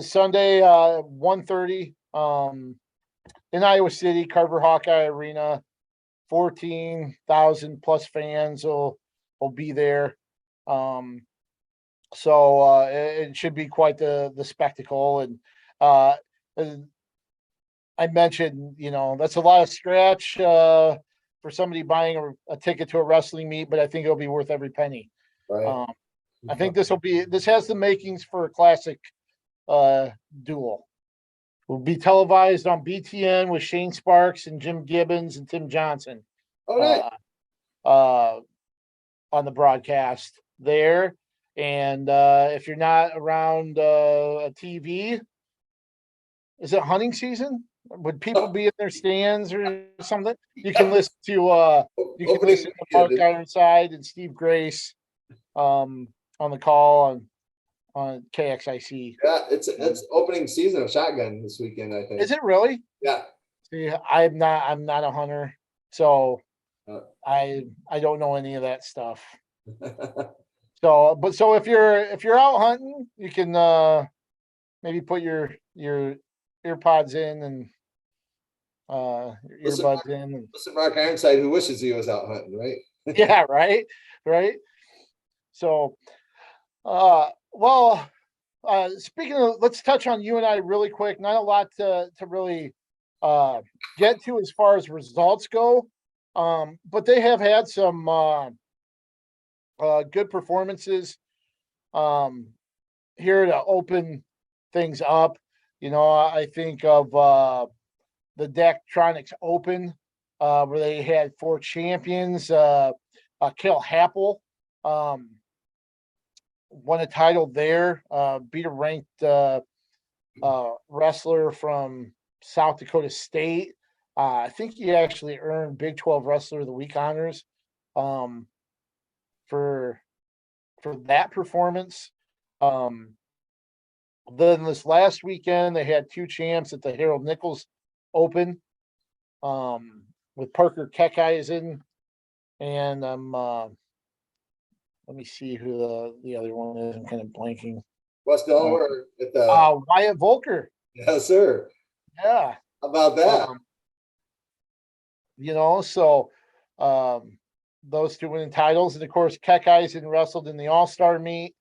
Sunday, 1:30, in Iowa City, Carver Hawkeye Arena. 14,000 plus fans will be there. So it should be quite the spectacle. And I mentioned, that's a lot of scratch for somebody buying a ticket to a wrestling meet, but I think it'll be worth every penny. Right. I think this has the makings for a classic duel. Will be televised on BTN with Shane Sparks and Jim Gibbons and Tim Johnson. Oh, nice. On the broadcast there. And if you're not around a TV, is it hunting season? Would people be in their stands or something? You can listen to Mark Ironside and Steve Grace on the call on KXIC. Yeah, it's opening season of Shotgun this weekend, I think. Is it really? Yeah. See, I'm not a hunter, so I don't know any of that stuff. So if you're out hunting, you can maybe put your earpods in and your earbuds in. And, listen, Mark Ironside, who wishes he was out hunting, right? Yeah, right. So, speaking of, let's touch on UNI really quick. Not a lot to really get to as far as results go, but they have had some good performances here to open things up. I think of the Daktronics Open, where they had 4 champions. Kel Happel won a title there, beat a ranked wrestler from South Dakota State. I think he actually earned Big 12 Wrestler of the Week honors for that performance. Then this last weekend, they had 2 champs at the Harold Nichols Open with Parker Keckeisen and let me see who the other one is. I'm kind of blanking. West Delaware at the Wyatt Volker. Yes, sir. Yeah. How about that? So those 2 winning titles, and of course Keckeisen wrestled in the All-Star meet.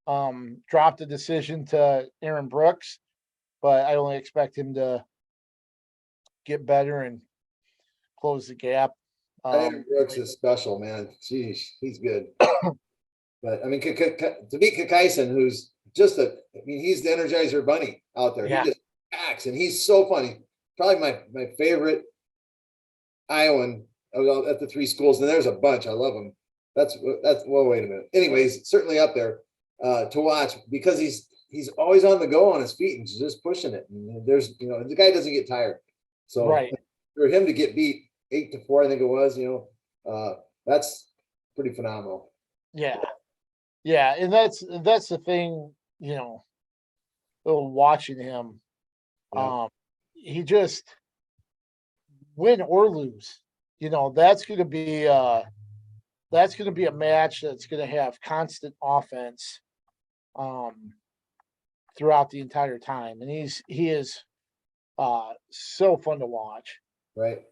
Dropped a decision to Aaron Brooks, but I only expect him to get better and close the gap. Aaron Brooks is special, man. Jeez, he's good. But I mean, to beat Keckeisen, who's just he's the Energizer Bunny out there. Yeah. He just acts, and he's so funny. Probably my favorite Iowan at the 3 schools, and there's a bunch. I love him. That's well. Wait a minute. Anyways, certainly up there to watch because he's always on the go on his feet and just pushing it. And there's the guy doesn't get tired. So right. For him to get beat 8-4, I think it was. That's pretty phenomenal. Yeah, and that's the thing. Watching him, he just win or lose. That's going to be a match that's going to have constant offense throughout the entire time, and he is so fun to watch. Right.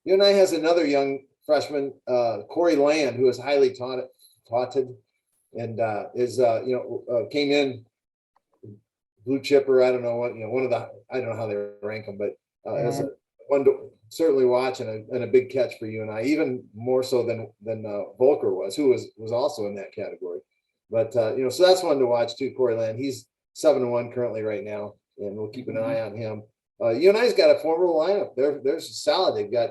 UNI has another young freshman, Corey Land, who is highly touted and came in blue chipper. I don't know what, one of the, I don't know how they rank them, but as a one to certainly watch and a big catch for UNI, even more so than Volker was, who was also in that category. But so that's one to watch too. Corey Land, he's 7-1 currently right now, and we'll keep an eye on him. UNI's got a formidable lineup. They're solid. They've got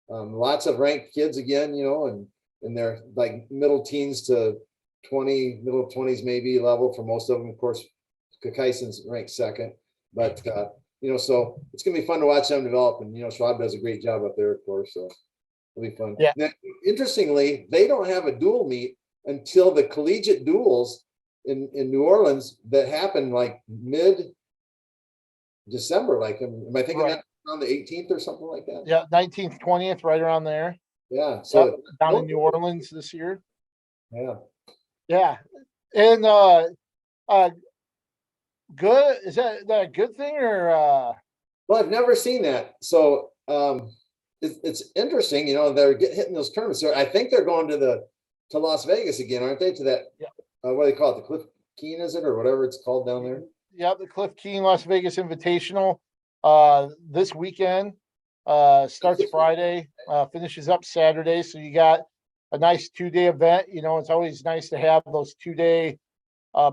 lots of ranked kids again, and they're like middle teens to middle 20s maybe level for most of them. Of course, Kakaisen's ranked second, but so it's gonna be fun to watch them develop. And Schwab does a great job up there, of course. So it'll be fun. Yeah. Now, interestingly, they don't have a dual meet until the collegiate duels in New Orleans that happen like mid-December. Like, am I thinking that around the 18th or something like that? Yeah, 19th, 20th, right around there. Yeah. So down in New Orleans this year. Yeah. Yeah. And good. Is that a good thing or Well, I've never seen that. So it's interesting, they're hitting those tournaments. I think they're going to Las Vegas again, aren't they? To that, what do they call it? The Cliff Keen, is it, or whatever it's called down there? Yeah, the Cliff Keen Las Vegas Invitational this weekend. Starts Friday, finishes up Saturday. So you got a nice 2-day event. It's always nice to have those 2-day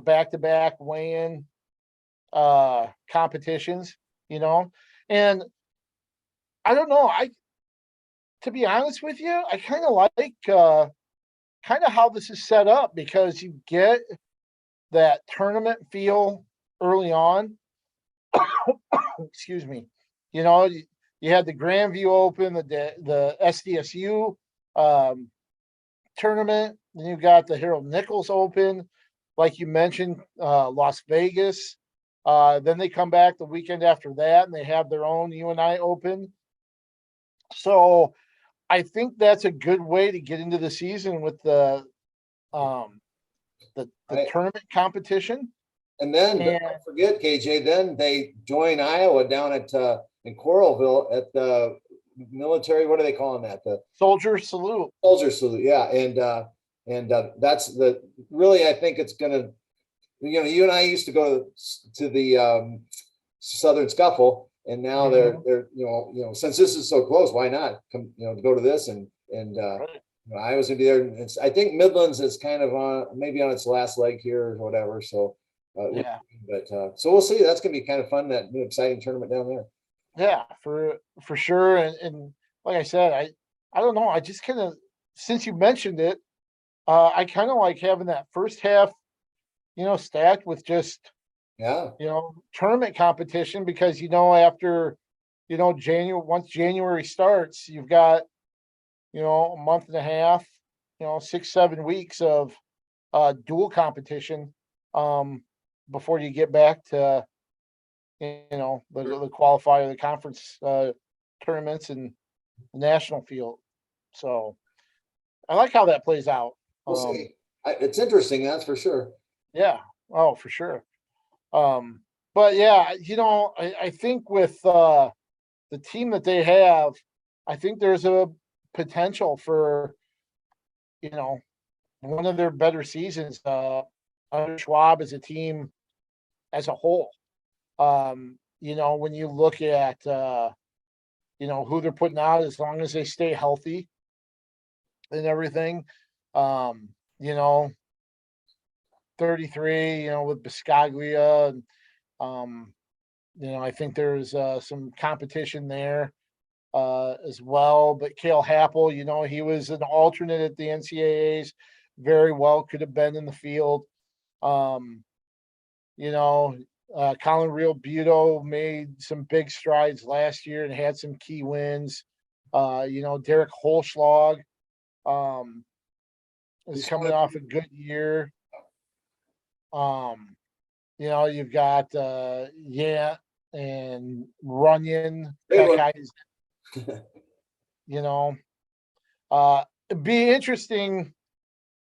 back-to-back weigh-in competitions, and I don't know. To be honest with you, I kind of like how this is set up, because you get that tournament feel early on. Excuse me. You had the Grandview Open, the SDSU tournament. Then you got the Harold Nichols Open, like you mentioned, Las Vegas. Then they come back the weekend after that, and they have their own UNI Open. So I think that's a good way to get into the season with the tournament competition. And then don't forget, KJ, then they join Iowa down at in Coralville at the military. What are they calling that? The Soldier Salute. Soldier Salute, yeah. And that's really, I think it's gonna. You and I used to go to the Southern Scuffle, and now they're since this is so close, why not come go to this and I was gonna be there. I think Midlands is kind of maybe on its last leg here or whatever. So so we'll see. That's gonna be kind of fun, that new exciting tournament down there. Yeah, for sure. And like I said, I don't know. I just kind of, since you mentioned it, I kind of like having that first half, stacked with just, tournament competition, because, after, once January starts, you've got, a month and a half, 6-7 weeks of dual competition before you get back to, the qualifier, the conference tournaments and the national field. So I like how that plays out. We'll see. It's interesting, that's for sure. Yeah. Oh, for sure. But yeah, I think with the team that they have, I think there's a potential for, one of their better seasons under Schwab as a team as a whole. When you look at, who they're putting out, as long as they stay healthy and everything, 33, with Biscaglia, and, I think there's some competition there as well. But Cale Happel, he was an alternate at the NCAAs, very well could have been in the field. Colin Real Buto made some big strides last year and had some key wins. Derek Holschlag is coming off a good year. You've got Yant and Runyon. Guys, it'd be interesting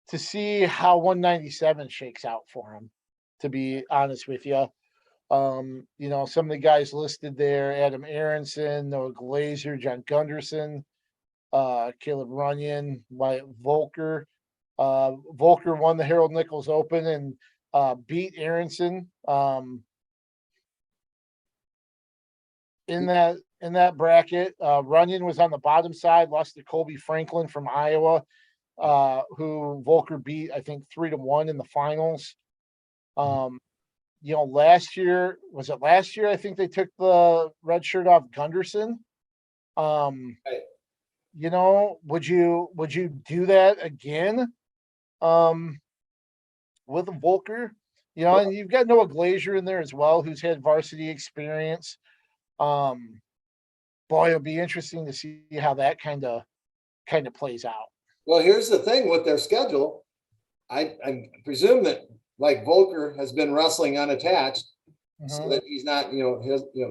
to see how 197 shakes out for him, to be honest with you. Some of the guys listed there: Adam Aronson, Noah Glazer, John Gunderson, Caleb Runyon, Wyatt Volker. Volker won the Harold Nichols Open and beat Aronson in that bracket. Runyon was on the bottom side, lost to Colby Franklin from Iowa, who Volker beat, I think 3-1 in the finals. Last year, I think they took the red shirt off Gunderson. Right. Would you do that again? With Volker, and you've got Noah Glazier in there as well, who's had varsity experience. Boy, it'll be interesting to see how that kind of plays out. Well, here's the thing with their schedule. I presume that like Volker has been wrestling unattached, so that he's not,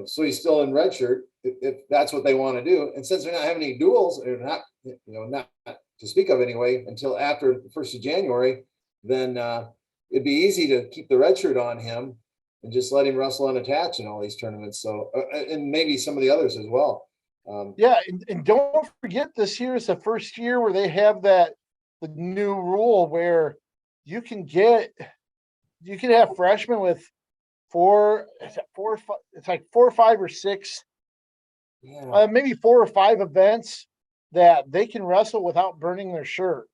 so he's still in red shirt if that's what they want to do. And since they're not having any duels, or not, not to speak of anyway, until after the 1st of January, then it'd be easy to keep the red shirt on him and just let him wrestle unattached in all these tournaments. So, and maybe some of the others as well. And don't forget, this year is the first year where they have the new rule where you can have freshmen with it's like 4 or 5 or 6, maybe 4 or 5 events that they can wrestle without burning their shirt,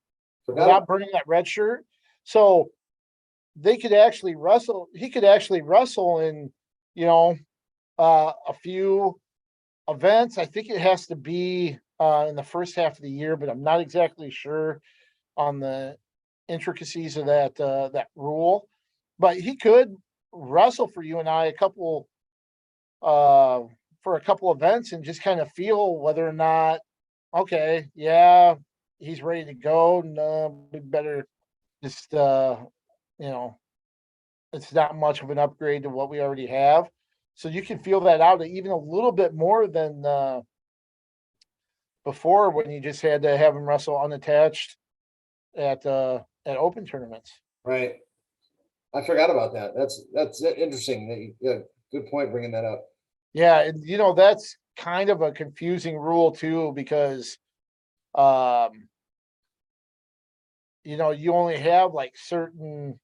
without burning that red shirt. So they could actually wrestle. He could actually wrestle in, a few events. I think it has to be in the first half of the year, but I'm not exactly sure on the intricacies of that rule. But he could wrestle for you and I for a couple events and just kind of feel whether or not, okay, yeah, he's ready to go. No, we better just it's not much of an upgrade to what we already have. So you can feel that out even a little bit more than before, when you just had to have him wrestle unattached at open tournaments. Right. I forgot about that. That's interesting. Good point bringing that up. Yeah, and that's kind of a confusing rule too, because you only have like certain.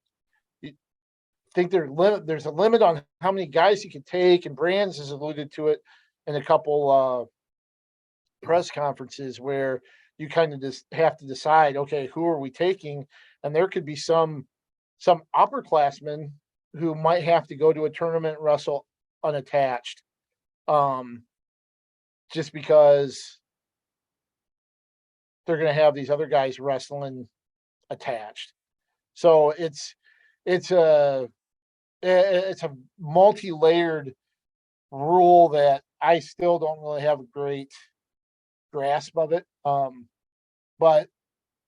Think there's a limit on how many guys you can take, and Brands has alluded to it in a couple press conferences where you kind of just have to decide, okay, who are we taking? And there could be some upperclassmen who might have to go to a tournament and wrestle unattached, just because they're going to have these other guys wrestling attached. So it's a multi-layered rule that I still don't really have a great grasp of it. But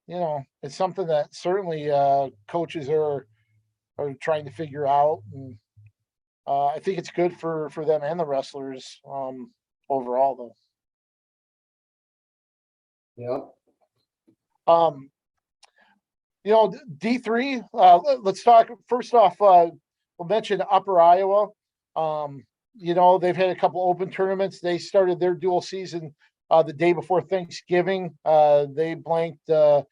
it's something that certainly coaches are trying to figure out, and I think it's good for them and the wrestlers overall, though. Yeah. D3. Let's talk first off. We'll mention Upper Iowa. They've had a couple open tournaments. They started their dual season the day before Thanksgiving. They blanked a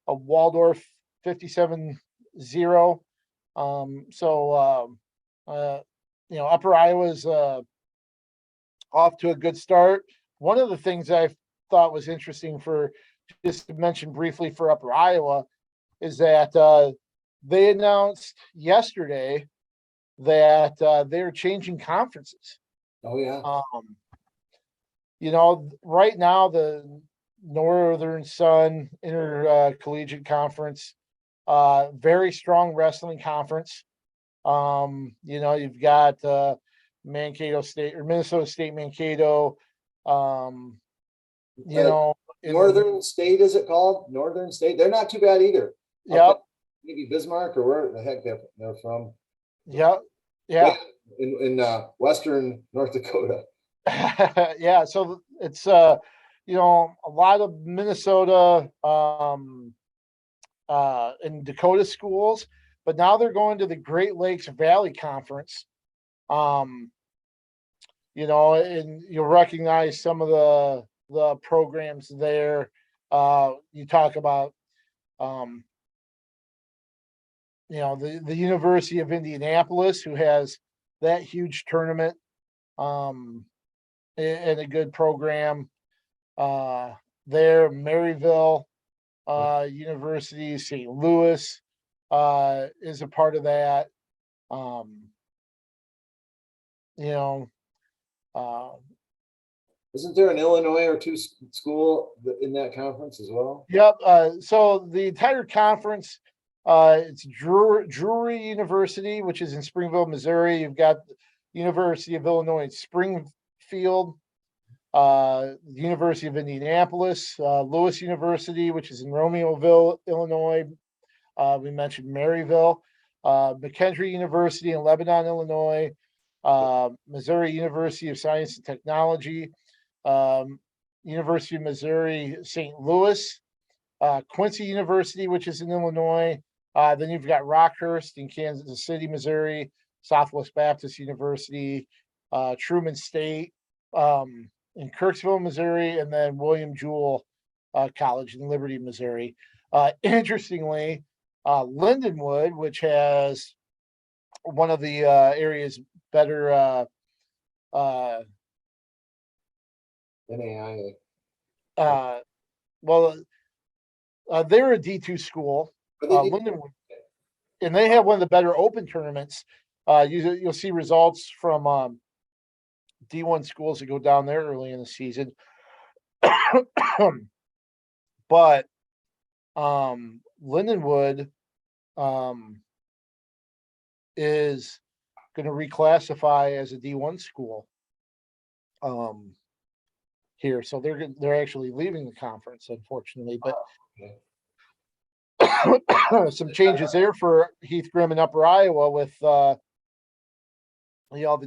Waldorf 57-0. Upper Iowa's off to a good start. One of the things I thought was interesting, for just to mention briefly for Upper Iowa, is that they announced yesterday that they're changing conferences. Oh yeah. Right now the Northern Sun Intercollegiate Conference, very strong wrestling conference. You've got Mankato State or Minnesota State Mankato. Northern State, is it called? Northern State. They're not too bad either. Yep. Maybe Bismarck, or where the heck they're from. Yep. Yeah. In Western North Dakota. Yeah. So it's a lot of Minnesota and Dakota schools, but now they're going to the Great Lakes Valley Conference. And you'll recognize some of the programs there. You talk about, the University of Indianapolis, who has that huge tournament, and a good program. There, Maryville, University, St. Louis, is a part of that. You know, uh, Isn't there an Illinois or two school in that conference as well? yep. So the entire conference, it's Drury University, which is in Springville, Missouri. You've got University of Illinois in Springfield, the University of Indianapolis, Lewis University, which is in Romeoville, Illinois. We mentioned Maryville, McKendree University in Lebanon, Illinois, Missouri University of Science and Technology, University of Missouri, St. Louis, Quincy University, which is in Illinois. Then you've got Rockhurst in Kansas City, Missouri, Southwest Baptist University, Truman State, in Kirksville, Missouri, and then William Jewell College in Liberty, Missouri. Interestingly, Lindenwood, which has one of the area's better NAIA. well, they're a D2 school, Lindenwood, and they have one of the better open tournaments. You'll see results from D1 schools that go down there early in the season. But Lindenwood is going to reclassify as a D1 school here, so they're actually leaving the conference, unfortunately. But some changes there for Heath Grimm and Upper Iowa with the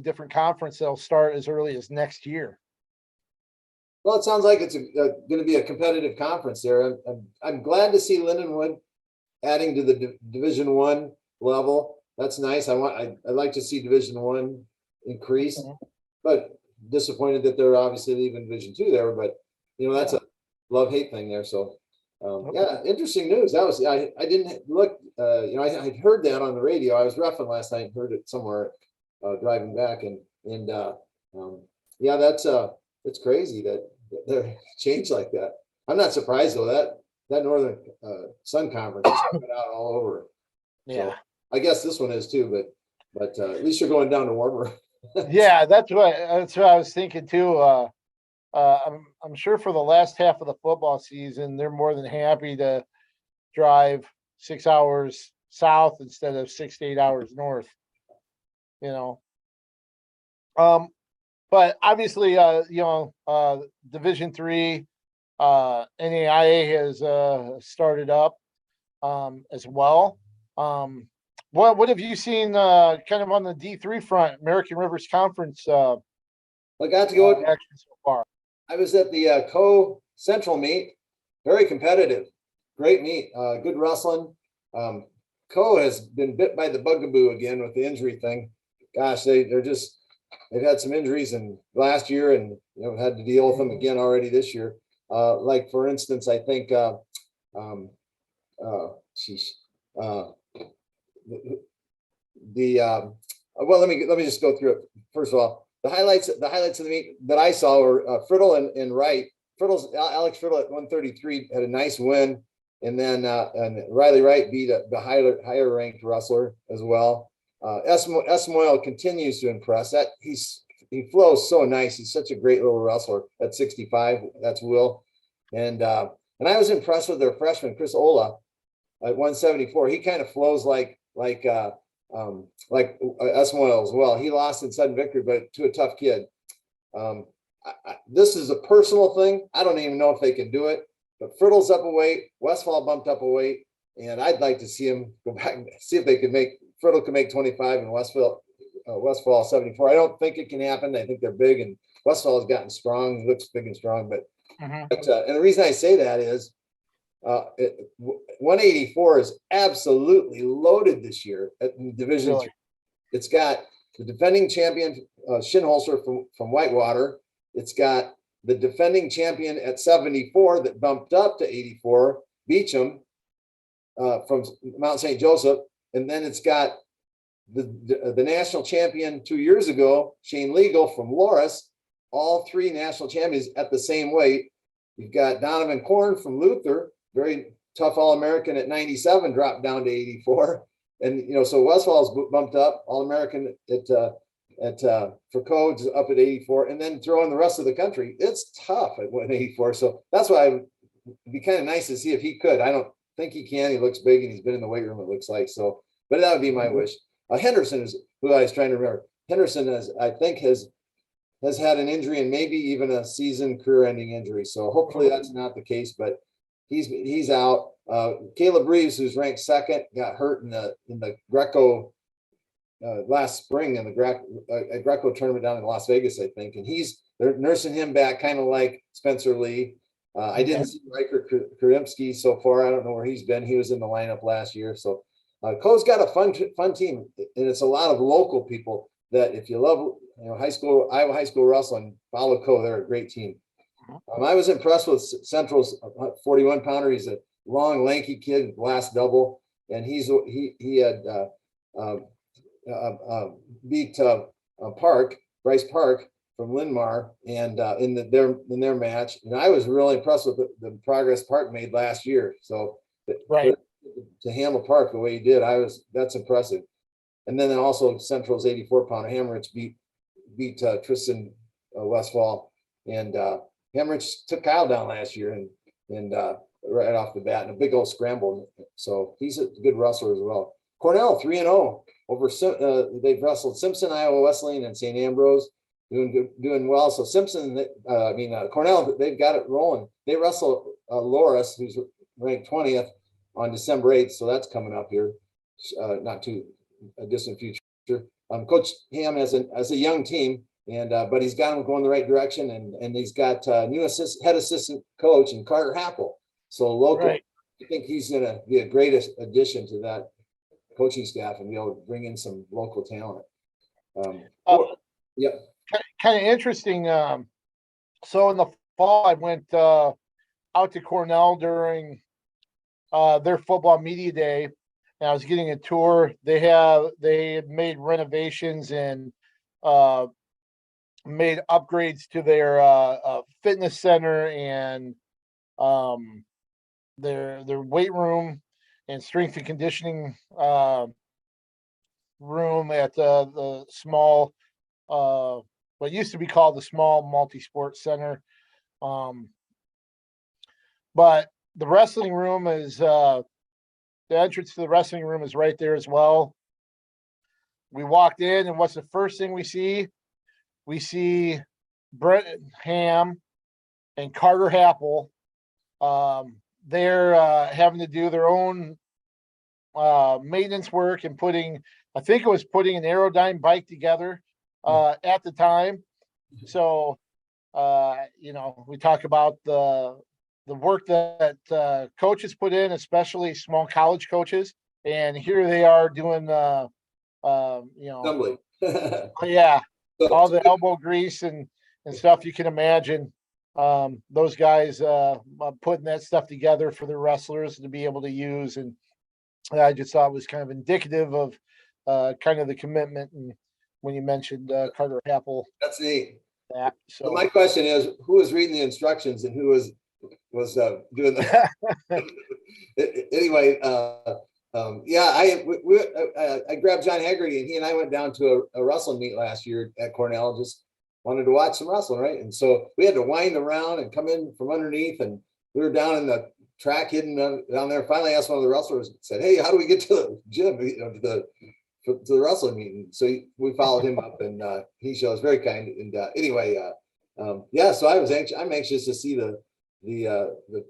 different conference that'll start as early as next year. Well, it sounds like it's going to be a competitive conference there. I'm glad to see Lindenwood adding to the Division I level. That's nice. I'd like to see Division I increase, but disappointed that they're obviously leaving Division II there. But that's a love-hate thing there. So yeah, interesting news. That was I didn't look. I heard that on the radio. I was roughing last night and heard it somewhere driving back, and yeah, it's crazy that they're changed like that. I'm not surprised though. That Northern Sun Conference is coming out all over. Yeah, so I guess this one is too. But at least you're going down to warmer. Yeah, that's what I was thinking too. I'm sure for the last half of the football season, they're more than happy to drive 6 hours south instead of 6 to 8 hours north. But obviously, Division III, NAIA has started up as well. What have you seen kind of on the D3 front, American Rivers Conference? I got to go action so far. I was at the Co Central meet, very competitive, great meet, good wrestling. Co has been bit by the bugaboo again with the injury thing. Gosh, they've had some injuries in last year, and had to deal with them again already this year. Like for instance, I think well, let me just go through it. First of all, the highlights of the meet that I saw were Friddle and Wright. Alex Friddle at 133 had a nice win, and then and Riley Wright beat the higher ranked wrestler as well. Esmoil continues to impress. That he flows so nice. He's such a great little wrestler at 65. That's Will, and I was impressed with their freshman Chris Ola at 174. He kind of flows like Esmoil as well. He lost in sudden victory, but to a tough kid. This is a personal thing. I don't even know if they can do it, but Friddle's up a weight, Westfall bumped up a weight, and I'd like to see him go back and see if they can make Friddle can make 25 and Westfall 74. I don't think it can happen. I think they're big, and Westfall has gotten strong. He looks big and strong, but and the reason I say that is 184 is absolutely loaded this year at Division III. It's got the defending champion Shinholster from Whitewater. It's got the defending champion at 74 that bumped up to 84, Beecham from Mount St. Joseph. And then it's got the national champion 2 years ago, Shane Legal from Loris, all three national champions at the same weight. You've got Donovan Korn from Luther, very tough All-American at 97, dropped down to 84. And, you know, so Westfall's bumped up, All-American for codes up at 84, and then throw in the rest of the country. It's tough at 184. So that's why it'd be kind of nice to see if he could. I don't think he can. He looks big and he's been in the weight room, it looks like. So, but that would be my wish. Henderson is who I was trying to remember. Henderson I think has had an injury and maybe even a season career-ending injury. So hopefully that's not the case, but he's out. Caleb Reeves, who's ranked second, got hurt in the Greco last spring in the Greco tournament down in Las Vegas, I think, and they're nursing him back, kind of like Spencer Lee. I didn't see Riker Karimsky so far. I don't know where he's been. He was in the lineup last year. So Coe's got a fun team, and it's a lot of local people that if you love Iowa high school wrestling, follow Coe. They're a great team. I was impressed with Central's 41-pounder. He's a long, lanky kid, last double, and he had beat Bryce Park from Linmar, and in their match. And I was really impressed with the progress Park made last year. So to handle Park the way he did, that's impressive. And then also Central's 84-pounder Hammerich beat Tristan Westfall, and Hammerich took Kyle down last year and right off the bat in a big old scramble. So he's a good wrestler as well. Cornell 3-0 over. They've wrestled Simpson, Iowa Wesleyan, and St. Ambrose, doing well. So Simpson, Cornell, they've got it rolling. They wrestle Loris, who's ranked 20th, on December 8th. So that's coming up here, not too a distant future. Coach Ham has a young team, and but he's got them going the right direction, and he's got new head assistant coach and Carter Happel. So local, I think he's going to be a great addition to that coaching staff and be able to bring in some local talent. Kind of interesting. So in the fall, I went out to Cornell during their football media day, and I was getting a tour. They had made renovations and made upgrades to their fitness center and their weight room and strength and conditioning room at the small what used to be called the small multi-sport center. But the wrestling room is the entrance to the wrestling room is right there as well. We walked in, and what's the first thing we see? We see Brett Ham and Carter Happel. They're having to do their own maintenance work and putting an Aerodyne bike together at the time. So, we talk about the work that coaches put in, especially small college coaches. And here they are doing, Assembly. yeah, all the elbow grease and stuff you can imagine. Those guys putting that stuff together for the wrestlers to be able to use. And I just thought it was kind of indicative of kind of the commitment. And when you mentioned Carter Happel, that's neat. So my question is, who was reading the instructions and who was doing that? Anyway, I grabbed John Haggerty, and he and I went down to a wrestling meet last year at Cornell. Just wanted to watch some wrestling, right? And so we had to wind around and come in from underneath, and we were down in the track hidden down there. Finally asked one of the wrestlers, said, "Hey, how do we get to the gym, to the wrestling meeting?" So we followed him up, and he shows very kind. And so I'm anxious to see the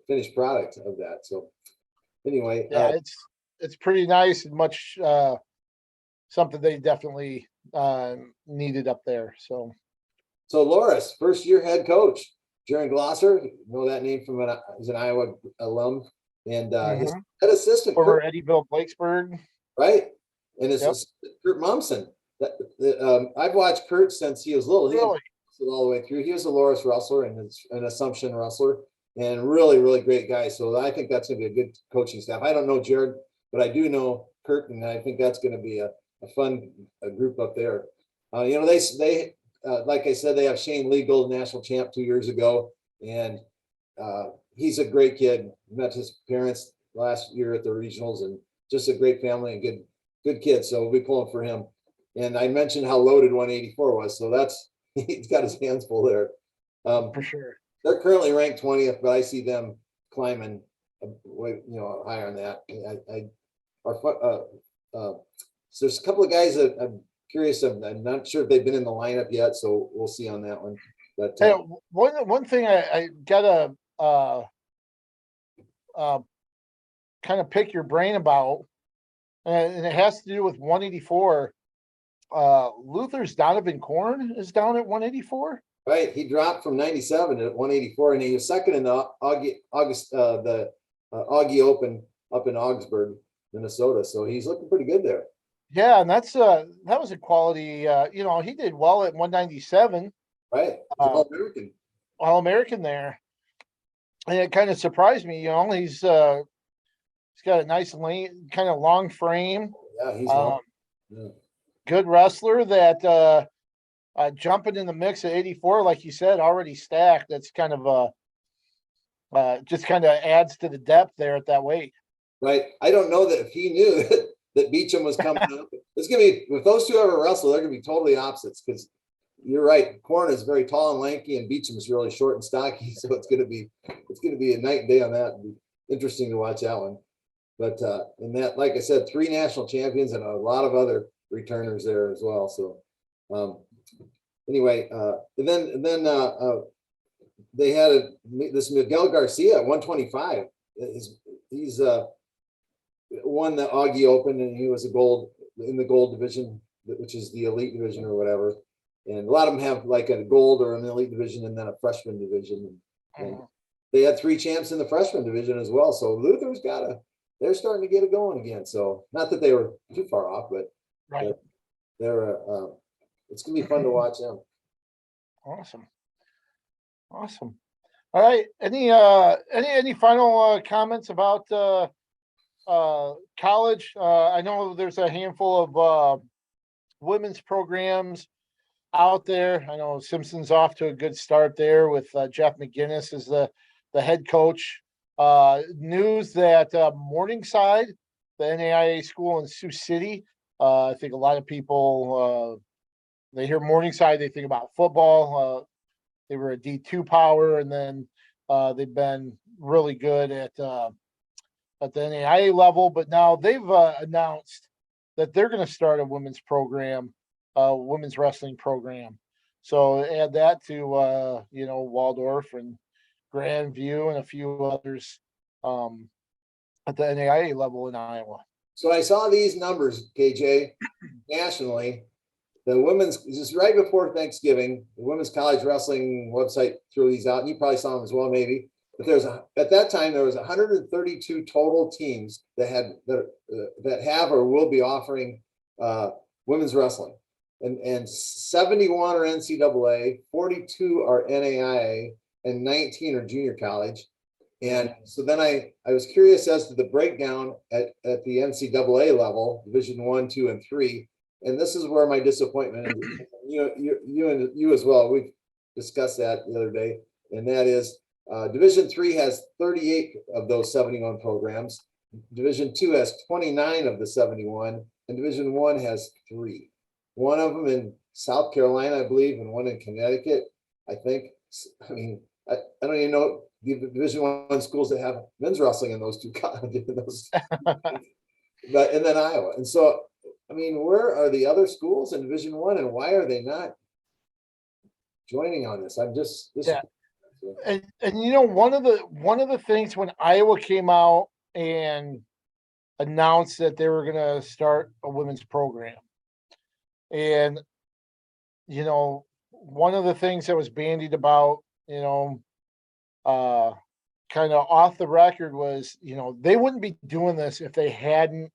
finished product of that. So anyway, it's pretty nice and much something they definitely needed up there. So Loris, first year head coach, Jaron Glosser, know that name from he's an Iowa alum, and his head assistant over Eddyville Blakesburg, right, and his assistant, Kurt Momsen. I've watched Kurt since he was little. Really? all the way through. He was a Loris wrestler and an Assumption wrestler, and really, really great guy. So I think that's going to be a good coaching staff. I don't know Jared, but I do know Kurt, and I think that's going to be a fun group up there. They like I said, they have Shane Lee, gold national champ 2 years ago, and he's a great kid. Met his parents last year at the regionals, and just a great family and good kid. So we'll be pulling for him. And I mentioned how loaded 184 was, so that's he's got his hands full there. For sure. They're currently ranked 20th, but I see them climbing higher on that. So there's a couple of guys that I'm curious. I'm not sure if they've been in the lineup yet, so we'll see on that one. But Hey, one thing I gotta kind of pick your brain about, and it has to do with 184. Luther's Donovan Korn is down at 184. right, he dropped from 97 to 184, and he was second in the Augie Open up in Augsburg, Minnesota. So he's looking pretty good there. Yeah, and that was a quality. He did well at 197. Right, All-American. All-American there, and it kind of surprised me. He's got a nice lane, kind of long frame. Yeah, he's long. Yeah. Good wrestler that jumping in the mix at 84, like you said, already stacked. That's kind of just kind of adds to the depth there at that weight. Right. I don't know that if he knew that Beecham was coming up. It's gonna be, if those two ever wrestle, they're gonna be totally opposites, because you're right. Korn is very tall and lanky, and Beecham is really short and stocky. So it's gonna be a night and day on that. It'll be interesting to watch that one. But in that, like I said, 3 national champions and a lot of other returners there as well. So anyway, and then they had this Miguel Garcia at 125. He's won the Augie Open, and he was in the gold division, which is the elite division or whatever. And a lot of them have like a gold or an elite division and then a freshman division. And they had 3 champs in the freshman division as well. So Luther's they're starting to get it going again. So not that they were too far off, but right. They're it's gonna be fun to watch them. Awesome. All right. Any final comments about college? I know there's a handful of women's programs out there. I know Simpson's off to a good start there with Jeff McGinnis as the head coach. News that Morningside, the NAIA school in Sioux City, I think a lot of people they hear Morningside, they think about football. They were a D2 power, and then they've been really good at the NAIA level. But now they've announced that they're going to start a women's program, women's wrestling program. So add that to Waldorf and Grandview and a few others at the NAIA level in Iowa. So I saw these numbers, KJ, nationally. The women's, just right before Thanksgiving, the women's college wrestling website threw these out, and you probably saw them as well, maybe. But at that time there was 132 total teams that have or will be offering women's wrestling, and 71 are NCAA, 42 are NAIA, and 19 are junior college. And so then I was curious as to the breakdown at the NCAA level, Division 1, 2, and 3. And this is where my disappointment is. You as well. We've discussed that the other day, and that is Division 3 has 38 of those 71 programs. Division 2 has 29 of the 71, and Division 1 has 3. One of them in South Carolina, I believe, and one in Connecticut, I think. I mean, I don't even know the Division 1 schools that have men's wrestling in those two colleges. But and then Iowa. And so, I mean, where are the other schools in Division 1, and why are they not joining on this? I'm just yeah. And one of the things when Iowa came out and announced that they were going to start a women's program, and one of the things that was bandied about, kind of off the record was, they wouldn't be doing this if they hadn't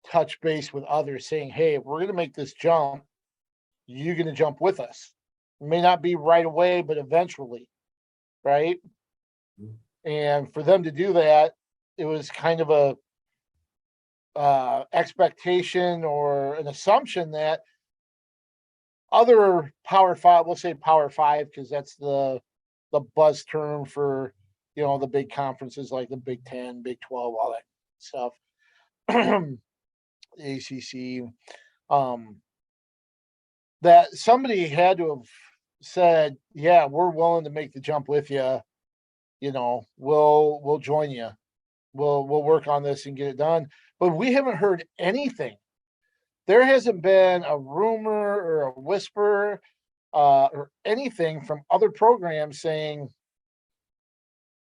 touched base with others saying, hey, if we're going to make this jump, you're going to jump with us. It may not be right away, but eventually, right? And for them to do that, it was kind of a expectation or an assumption that other Power Five, we'll say Power Five, because that's the buzz term for the big conferences like the Big 10, Big 12, all that stuff. ACC, that somebody had to have said, "Yeah, we're willing to make the jump with you. We'll join you. We'll work on this and get it done." But we haven't heard anything. There hasn't been a rumor or a whisper or anything from other programs saying,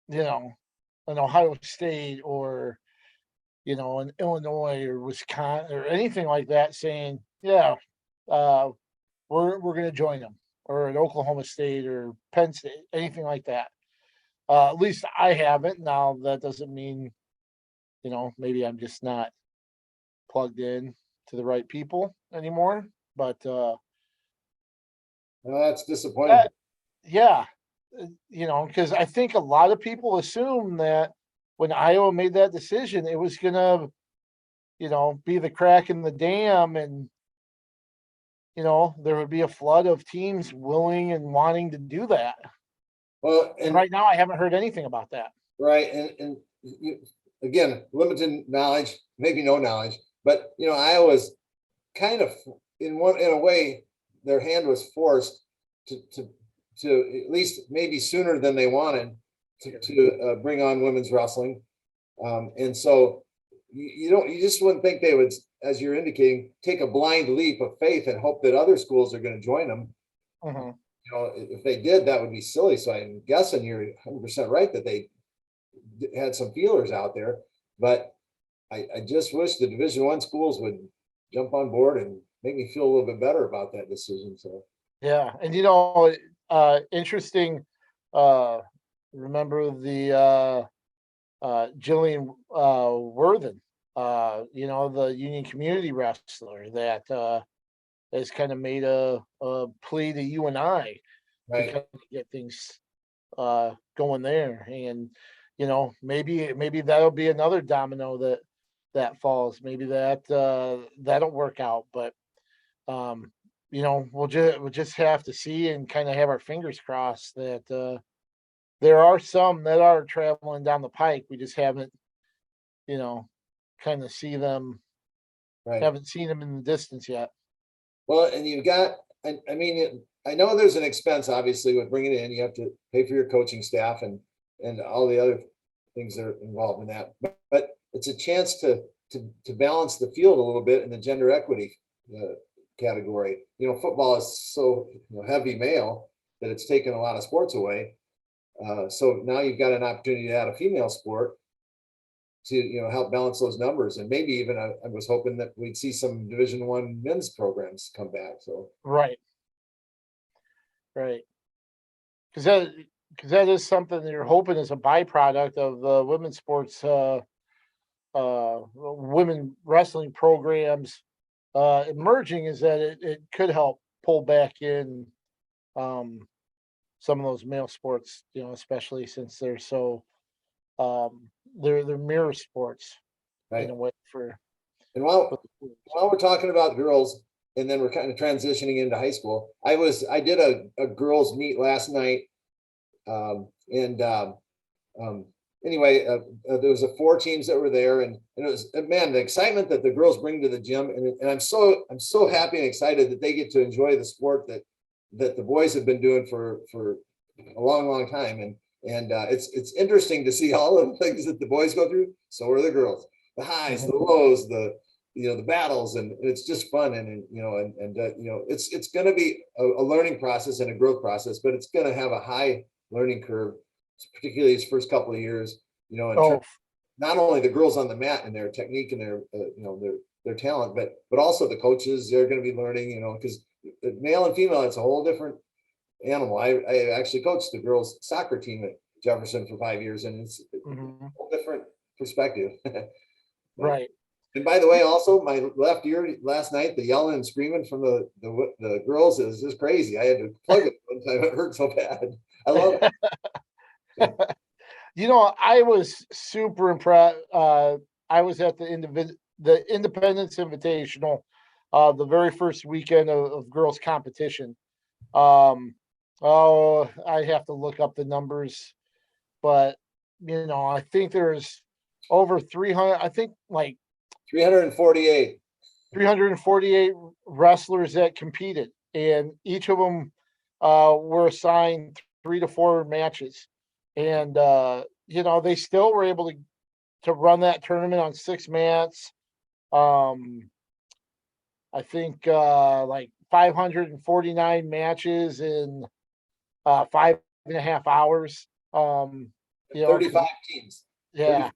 an Ohio State or in Illinois or Wisconsin or anything like that saying, "Yeah, we're going to join them," or at Oklahoma State or Penn State, anything like that. At least I haven't. Now that doesn't mean, maybe I'm just not plugged in to the right people anymore. But Well, that's disappointing. yeah, because I think a lot of people assume that when Iowa made that decision, it was gonna, be the crack in the dam, and there would be a flood of teams willing and wanting to do that. Well, And right now, I haven't heard anything about that. Right, and again, limited knowledge, maybe no knowledge, but Iowa's kind of in a way, their hand was forced to at least maybe sooner than they wanted to bring on women's wrestling, and so you just wouldn't think they would, as you're indicating, take a blind leap of faith and hope that other schools are going to join them. Mm-hmm. If they did, that would be silly. So I'm guessing you're 100% right that they had some feelers out there, but I just wish the Division I schools would jump on board and make me feel a little bit better about that decision. So yeah, and interesting. Remember the Jillian Worthen, the Union Community wrestler that has kind of made a plea to you and I to right. kind of get things going there, and maybe that'll be another domino that falls. Maybe that'll work out, but we'll just have to see and kind of have our fingers crossed that there are some that are traveling down the pike. We just haven't, kind of see them. Right. Haven't seen them in the distance yet. Well, and you've got, I mean, I know there's an expense, obviously, with bringing it in. You have to pay for your coaching staff and all the other things that are involved in that. But it's a chance to balance the field a little bit in the gender equity category. Football is so heavy male that it's taken a lot of sports away. So now you've got an opportunity to add a female sport to help balance those numbers, and maybe even I was hoping that we'd see some Division I men's programs come back. So right, because that is something that you're hoping is a byproduct of the women's sports, women wrestling programs emerging, is that it could help pull back in some of those male sports, especially since they're so they're mirror sports right. in a way for. And while we're talking about girls, and then we're kind of transitioning into high school, I did a girls meet last night, anyway, there was 4 teams that were there, and it was, man, the excitement that the girls bring to the gym, and I'm so happy and excited that they get to enjoy the sport that the boys have been doing for a long time, and it's interesting to see all of the things that the boys go through. So are the girls, the highs, the lows, the battles, and it's just fun, and it's going to be a learning process and a growth process, but it's going to have a high learning curve, particularly his first couple of years, not only the girls on the mat and their technique and their talent, but also the coaches. They're going to be learning, because male and female, it's a whole different animal. I actually coached the girls soccer team at Jefferson for 5 years, and it's a whole different perspective. Right. And by the way, also my left ear last night, the yelling and screaming from the girls is just crazy. I had to plug it one time. It hurt so bad. I love it. I was super impressed. I was at the Independence Invitational, the very first weekend of girls competition. Oh, I have to look up the numbers, but I think there's over 300. I think like 348. 348 wrestlers that competed, and each of them were assigned 3 to 4 matches, and they still were able to run that tournament on 6 mats. I think like 549 matches in 5.5 hours. 35 teams. Yeah, 30.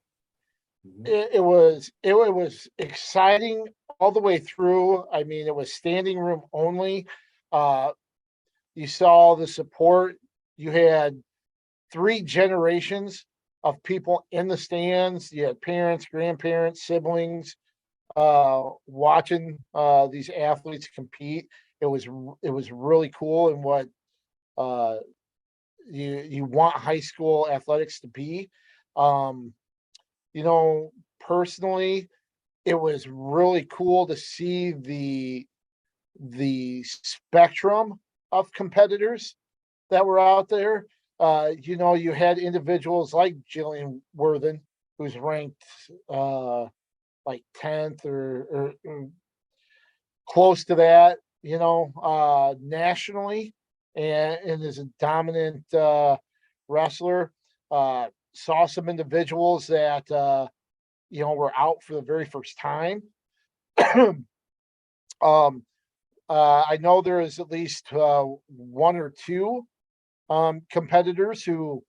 Mhm. it was exciting all the way through. I mean, it was standing room only. Uh, you saw the support. You had 3 generations of people in the stands. You had parents, grandparents, siblings watching these athletes compete. It was really cool, and what uh, you want high school athletics to be. Um, Personally, it was really cool to see the spectrum of competitors that were out there. You had individuals like Jillian Worthen, who's ranked like 10th or close to that, nationally, and is a dominant wrestler. Saw some individuals that were out for the very first time. um, I know there is at least 1 or 2 competitors who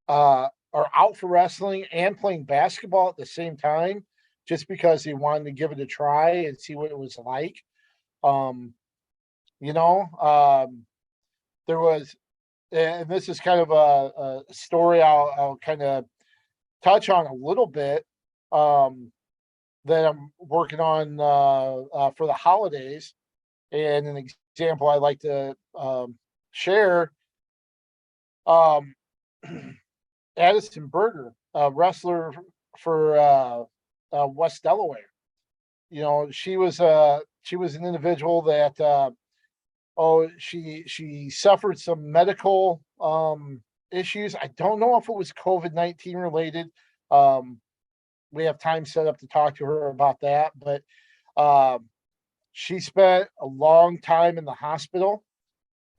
are out for wrestling and playing basketball at the same time, just because they wanted to give it a try and see what it was like. Um, you know, there was, and this is kind of a story I'll kind of touch on a little bit. That I'm working on for the holidays, and an example I like to share. Um, Addison Berger, a wrestler for West Delaware. She was an individual that she suffered some medical issues. I don't know if it was COVID-19 related. Um, we have time set up to talk to her about that, but she spent a long time in the hospital.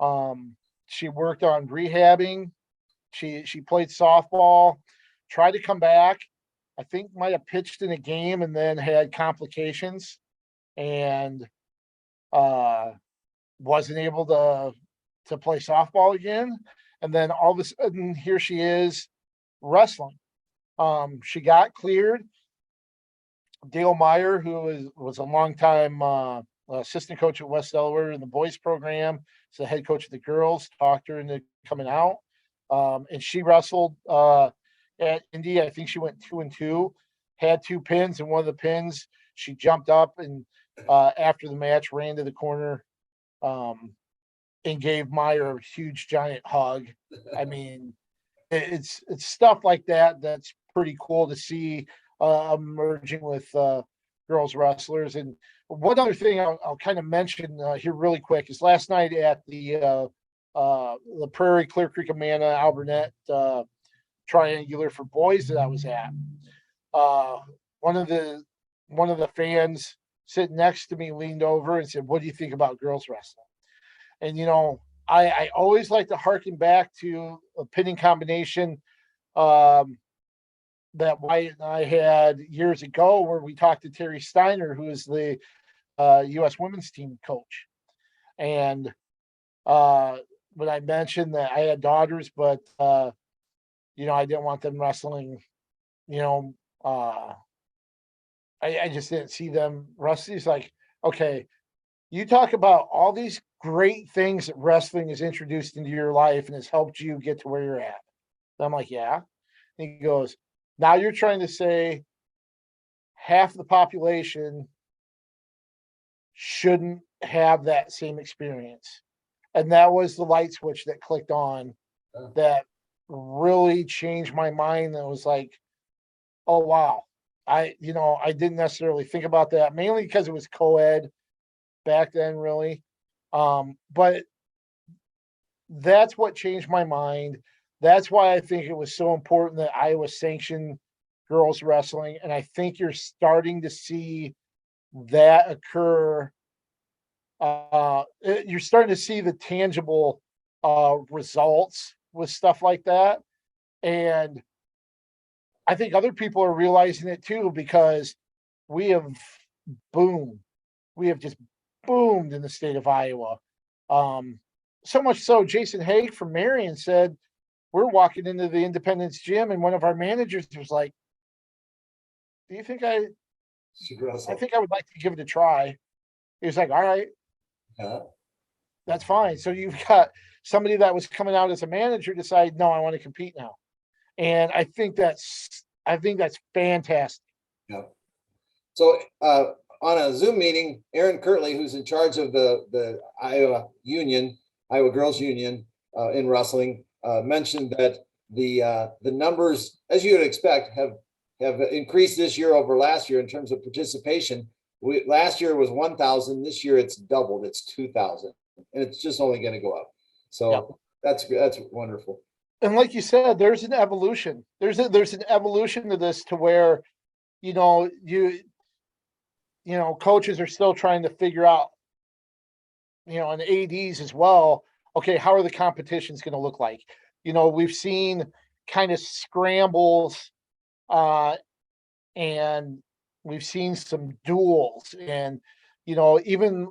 Um, she worked on rehabbing. She played softball, tried to come back. I think might have pitched in a game and then had complications, and uh, wasn't able to play softball again. And then all of a sudden, here she is wrestling. She got cleared. Dale Meyer, who was a longtime assistant coach at West Delaware in the boys program, is the head coach of the girls, talked her into coming out. And she wrestled at Indy. I think she went 2-2, had 2 pins, and one of the pins she jumped up and after the match ran to the corner and gave Meyer a huge giant hug. I mean, it's stuff like that that's pretty cool to see emerging with girls wrestlers. And one other thing I'll kind of mention here really quick is last night at the Prairie Clear Creek Amana Alburnett triangular for boys that I was at. Uh, one of the fans sitting next to me leaned over and said, "What do you think about girls wrestling?" And I always like to harken back to a pinning combination um, that Wyatt and I had years ago, where we talked to Terry Steiner, who is the U.S. women's team coach. And when I mentioned that I had daughters, but I didn't want them wrestling, you know, uh, I just didn't see them wrestling. He's like, okay, you talk about all these great things that wrestling has introduced into your life and has helped you get to where you're at. And I'm like, yeah. And he goes, now you're trying to say half the population shouldn't have that same experience. And that was the light switch that clicked on that really changed my mind. That was like, oh, wow. I didn't necessarily think about that, mainly because it was co-ed back then, really. But that's what changed my mind. That's why I think it was so important that Iowa sanctioned girls wrestling. And I think you're starting to see that occur. You're starting to see the tangible results with stuff like that. And I think other people are realizing it too, because we have boomed. We have just boomed in the state of Iowa. So much so, Jason Haig from Marion said, we're walking into the Independence gym, and one of our managers was like, do you think I think I would like to give it a try? He was like, all right, that's fine. So you've got somebody that was coming out as a manager decide, no, I want to compete now. And I think that's fantastic. Yeah. So on a Zoom meeting, Aaron Kirtley, who's in charge of the Iowa Girls Union in wrestling, mentioned that the numbers, as you would expect, have increased this year over last year in terms of participation. Last year was 1,000. This year it's doubled. It's 2,000, and it's just only going to go up. So that's wonderful. And like you said, there's an evolution. There's an evolution to this, to where, coaches are still trying to figure out, and ADs as well. Okay, how are the competitions going to look like? We've seen kind of scrambles, and we've seen some duels, and even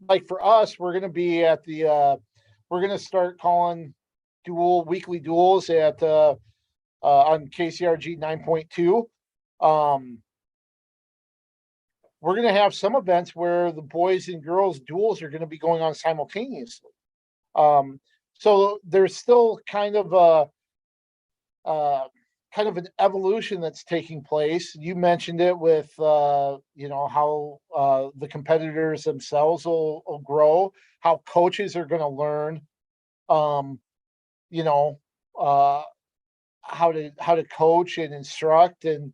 like for us, we're going to be at the we're going to start calling weekly duels at on KCRG 9.2. We're going to have some events where the boys and girls duels are going to be going on simultaneously. So there's still kind of an evolution that's taking place. You mentioned it with how the competitors themselves will grow, how coaches are going to learn how to coach and instruct and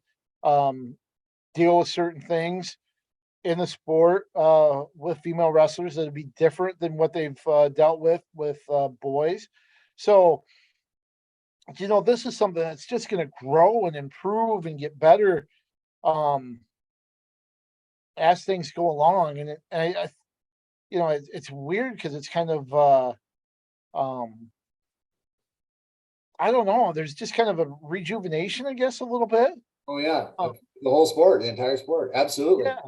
deal with certain things in the sport with female wrestlers that'll be different than what they've dealt with boys. So, this is something that's just going to grow and improve and get better as things go along. And it's weird because it's kind of I don't know. There's just kind of a rejuvenation, I guess, a little bit. Oh yeah, the whole sport, the entire sport, absolutely. Yeah.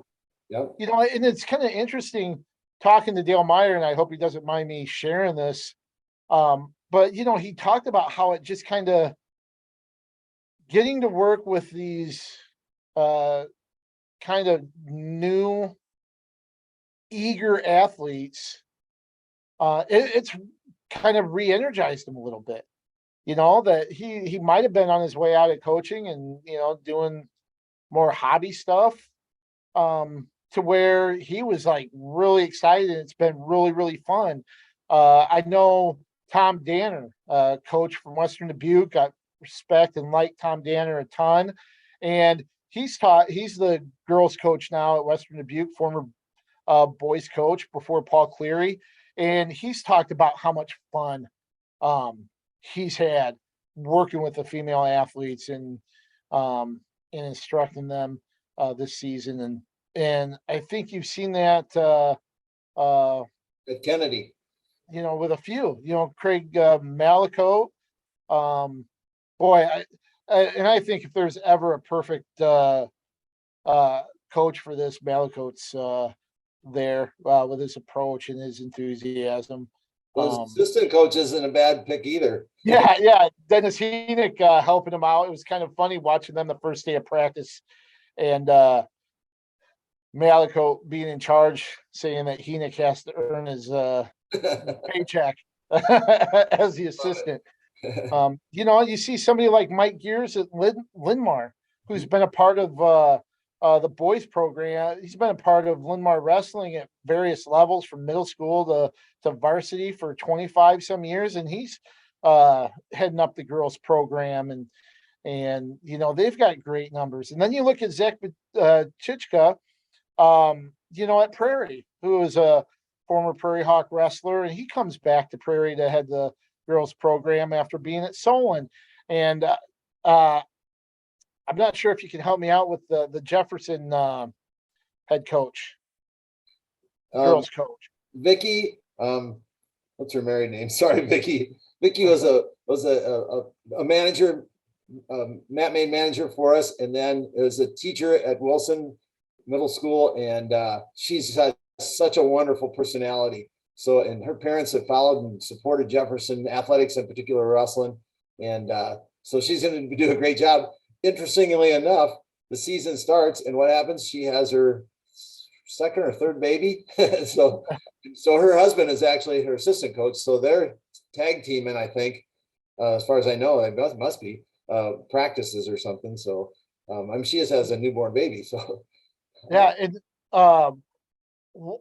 Yep. And it's kind of interesting talking to Dale Meyer, and I hope he doesn't mind me sharing this. But he talked about how it just kind of getting to work with these kind of new, eager athletes. It's kind of re-energized him a little bit. That he might have been on his way out of coaching and doing more hobby stuff, to where he was like really excited. It's been really, really fun. I know Tom Danner, coach from Western Dubuque, got respect and like Tom Danner a ton, and he's the girls coach now at Western Dubuque, former boys coach before Paul Cleary, and he's talked about how much fun he's had working with the female athletes and instructing them this season. And I think you've seen that At Kennedy. with a few, Craig Malicote. Boy, I think if there's ever a perfect coach for this, Malicote's there with his approach and his enthusiasm. Well, his assistant coach isn't a bad pick either. Yeah. Dennis Heenick helping him out. It was kind of funny watching them the first day of practice, and Malicote being in charge, saying that Heenick has to earn his paycheck as the assistant. You see somebody like Mike Gears at Lindmar, who's been a part of the boys program. He's been a part of Linmar Wrestling at various levels from middle school to varsity for 25 some years. And he's heading up the girls program and they've got great numbers. And then you look at Zach Chichka, at Prairie, who is a former Prairie Hawk wrestler, and he comes back to Prairie to head the girls program after being at Solon. And I'm not sure if you can help me out with the Jefferson head coach, girls coach. Vicky, what's her married name? Sorry, Vicky. Vicky was a manager, mat maid manager for us, and then was a teacher at Wilson Middle School, and she's had such a wonderful personality. So, and her parents have followed and supported Jefferson athletics, in particular wrestling, and so she's going to do a great job. Interestingly enough, the season starts, and what happens? She has her second or third baby. so her husband is actually her assistant coach. So they're tag teaming, I think, as far as I know, it must be practices or something. So she just has a newborn baby. So yeah, and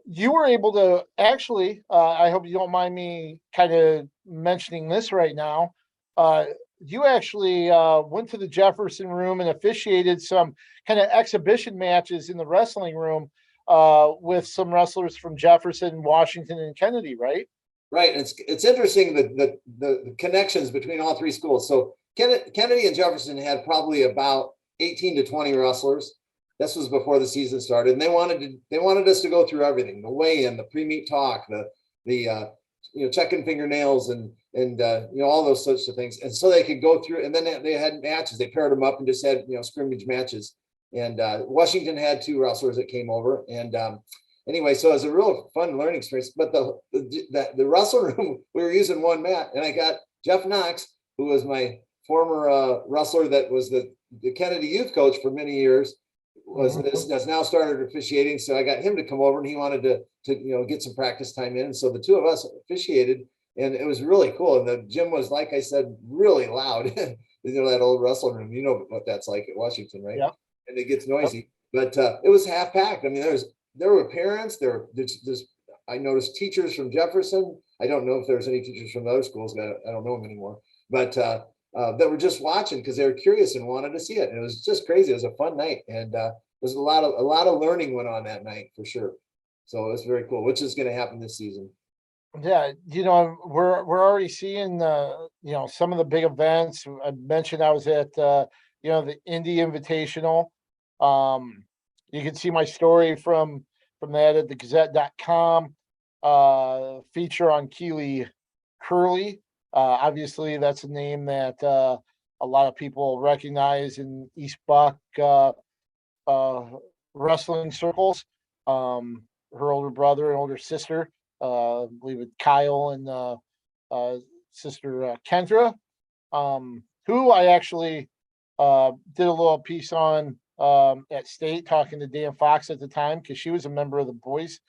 you were able to actually. I hope you don't mind me kind of mentioning this right now. You actually went to the Jefferson room and officiated some kind of exhibition matches in the wrestling room with some wrestlers from Jefferson, Washington, and Kennedy, right? Right. It's interesting the connections between all three schools. So Kennedy and Jefferson had probably about 18 to 20 wrestlers. This was before the season started, and they wanted us to go through everything: the weigh-in, the pre-meet talk, the checking fingernails and all those sorts of things. And so they could go through, and then they had matches. They paired them up and just had scrimmage matches. And Washington had two wrestlers that came over, and anyway, so it was a real fun learning experience. But the wrestling room, we were using one mat, and I got Jeff Knox, who was my former wrestler that was the Kennedy youth coach for many years, has now started officiating. So I got him to come over, and he wanted to get some practice time in. And so the two of us officiated, and it was really cool. And the gym was, like I said, really loud. That old wrestling room, you know what that's like at Washington, right? Yeah. And it gets noisy, but it was half packed. I mean, there were parents, I noticed teachers from Jefferson. I don't know if there's any teachers from other schools. I don't know them anymore, but that were just watching because they were curious and wanted to see it. And it was just crazy. It was a fun night, and there's a lot of learning went on that night for sure. So it was very cool, which is going to happen this season. Yeah, we're already seeing some of the big events. I mentioned I was at the Indy Invitational. You can see my story from that at the Gazette.com. Feature on Keely Curley. Obviously, that's a name that a lot of people recognize in East Buck wrestling circles. Her older brother and older sister, I believe it's Kyle and sister Kendra, who I actually did a little piece on at State, talking to Dan Fox at the time, because she was a member of the boys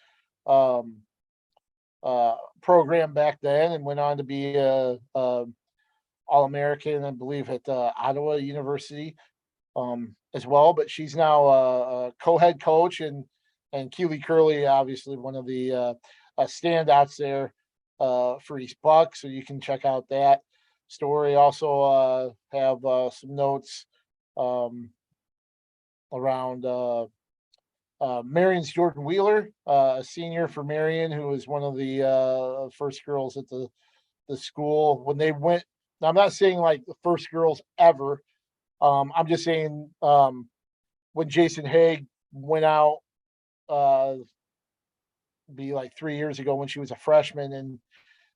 program back then, and went on to be a All-American, I believe, at Ottawa University as well. But she's now a co-head coach, and Keely Curley, obviously one of the standouts there for East Buck. So you can check out that story. Also have some notes around Marion's Jordan Wheeler, a senior for Marion, who was one of the first girls at the school when they went. Now, I'm not saying like the first girls ever. I'm just saying when Jason Haig went out, be like 3 years ago when she was a freshman,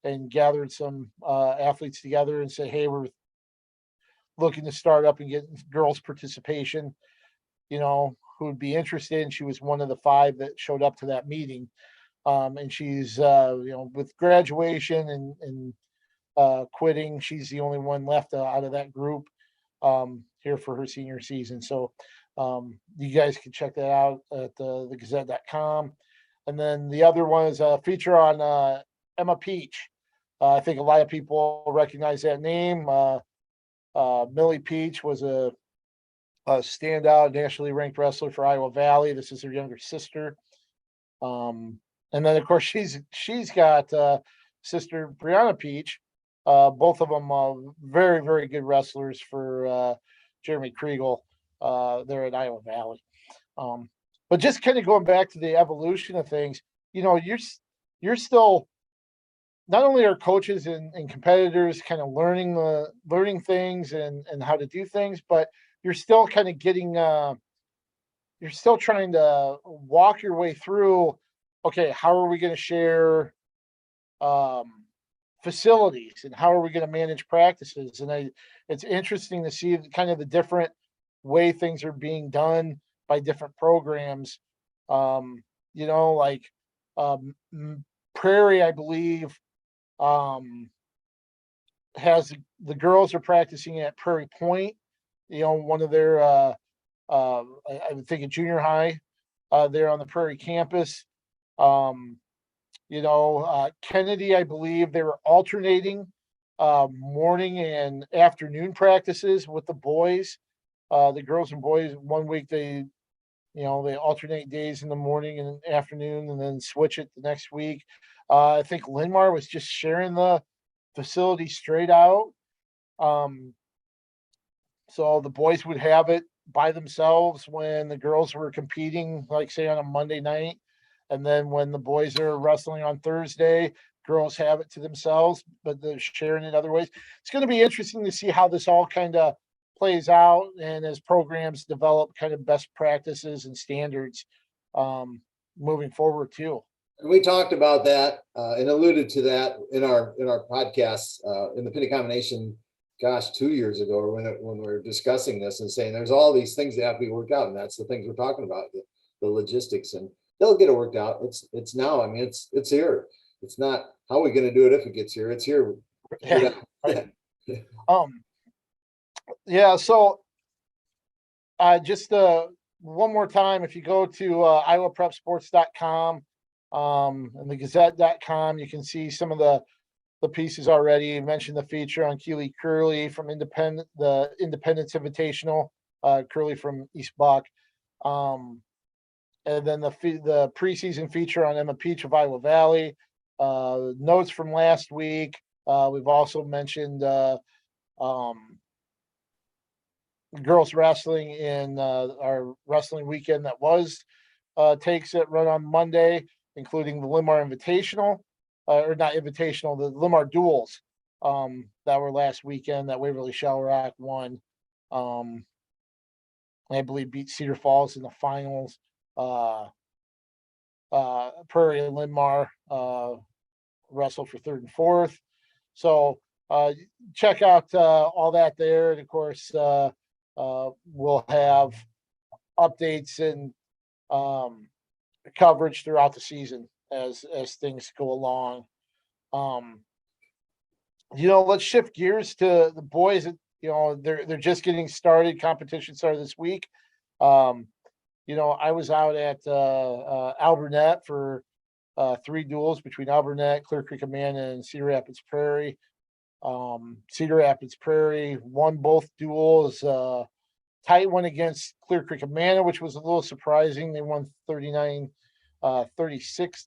and gathered some athletes together and said, "Hey, we're looking to start up and get girls participation. Who would be interested?" And she was one of the 5 that showed up to that meeting. And she's with graduation and quitting, she's the only one left out of that group here for her senior season. So you guys can check that out at the Gazette.com. And then the other one is a feature on Emma Peach. I think a lot of people recognize that name. Millie Peach was a standout nationally ranked wrestler for Iowa Valley. This is her younger sister. And then of course she's got sister Brianna Peach. Both of them very, very good wrestlers for Jeremy Kriegel there at Iowa Valley. But just kind of going back to the evolution of things, you're still, not only are coaches and competitors kind of learning things and how to do things, but you're still kind of getting you're still trying to walk your way through, okay, how are we going to share facilities and how are we going to manage practices? And it's interesting to see kind of the different way things are being done by different programs. Like Prairie, I believe, has the girls are practicing at Prairie Point, one of their I would think a junior high there on the Prairie campus. Kennedy, I believe they were alternating morning and afternoon practices with the boys. The girls and boys, one week they alternate days in the morning and afternoon and then switch it the next week. I think Linmar was just sharing the facility straight out. So the boys would have it by themselves when the girls were competing, like say on a Monday night. And then when the boys are wrestling on Thursday, girls have it to themselves, but they're sharing it other ways. It's going to be interesting to see how this all kind of plays out and as programs develop kind of best practices and standards moving forward too. And we talked about that and alluded to that in our podcasts in the Pinnacle Combination, 2 years ago, or when we were discussing this and saying there's all these things that have to be worked out, and that's the things we're talking about, the logistics, and they'll get it worked out. It's now. I mean, it's here. It's not how are we going to do it if it gets here. It's here. Yeah. Yeah. So just one more time, if you go to iowaprepsports.com and the Gazette.com, you can see some of the pieces already. You mentioned the feature on Keely Curley from the Independence Invitational, Curley from East Buck. And then the preseason feature on Emma Peach of Iowa Valley. Notes from last week. We've also mentioned girls wrestling in our wrestling weekend that takes it run on Monday, including the Linmar Invitational, or not Invitational, the Linmar Duels that were last weekend that Waverly Shell Rock won. I believe beat Cedar Falls in the finals. Prairie and Linmar wrestled for third and fourth. So check out all that there. And of course, we'll have updates and coverage throughout the season as things go along. Let's shift gears to the boys. They're just getting started. Competition started this week. I was out at Alburnett for 3 duels between Alburnett, Clear Creek Amana, and Cedar Rapids Prairie. Cedar Rapids Prairie won both duels. Tight one against Clear Creek Amana, which was a little surprising. They won 39-36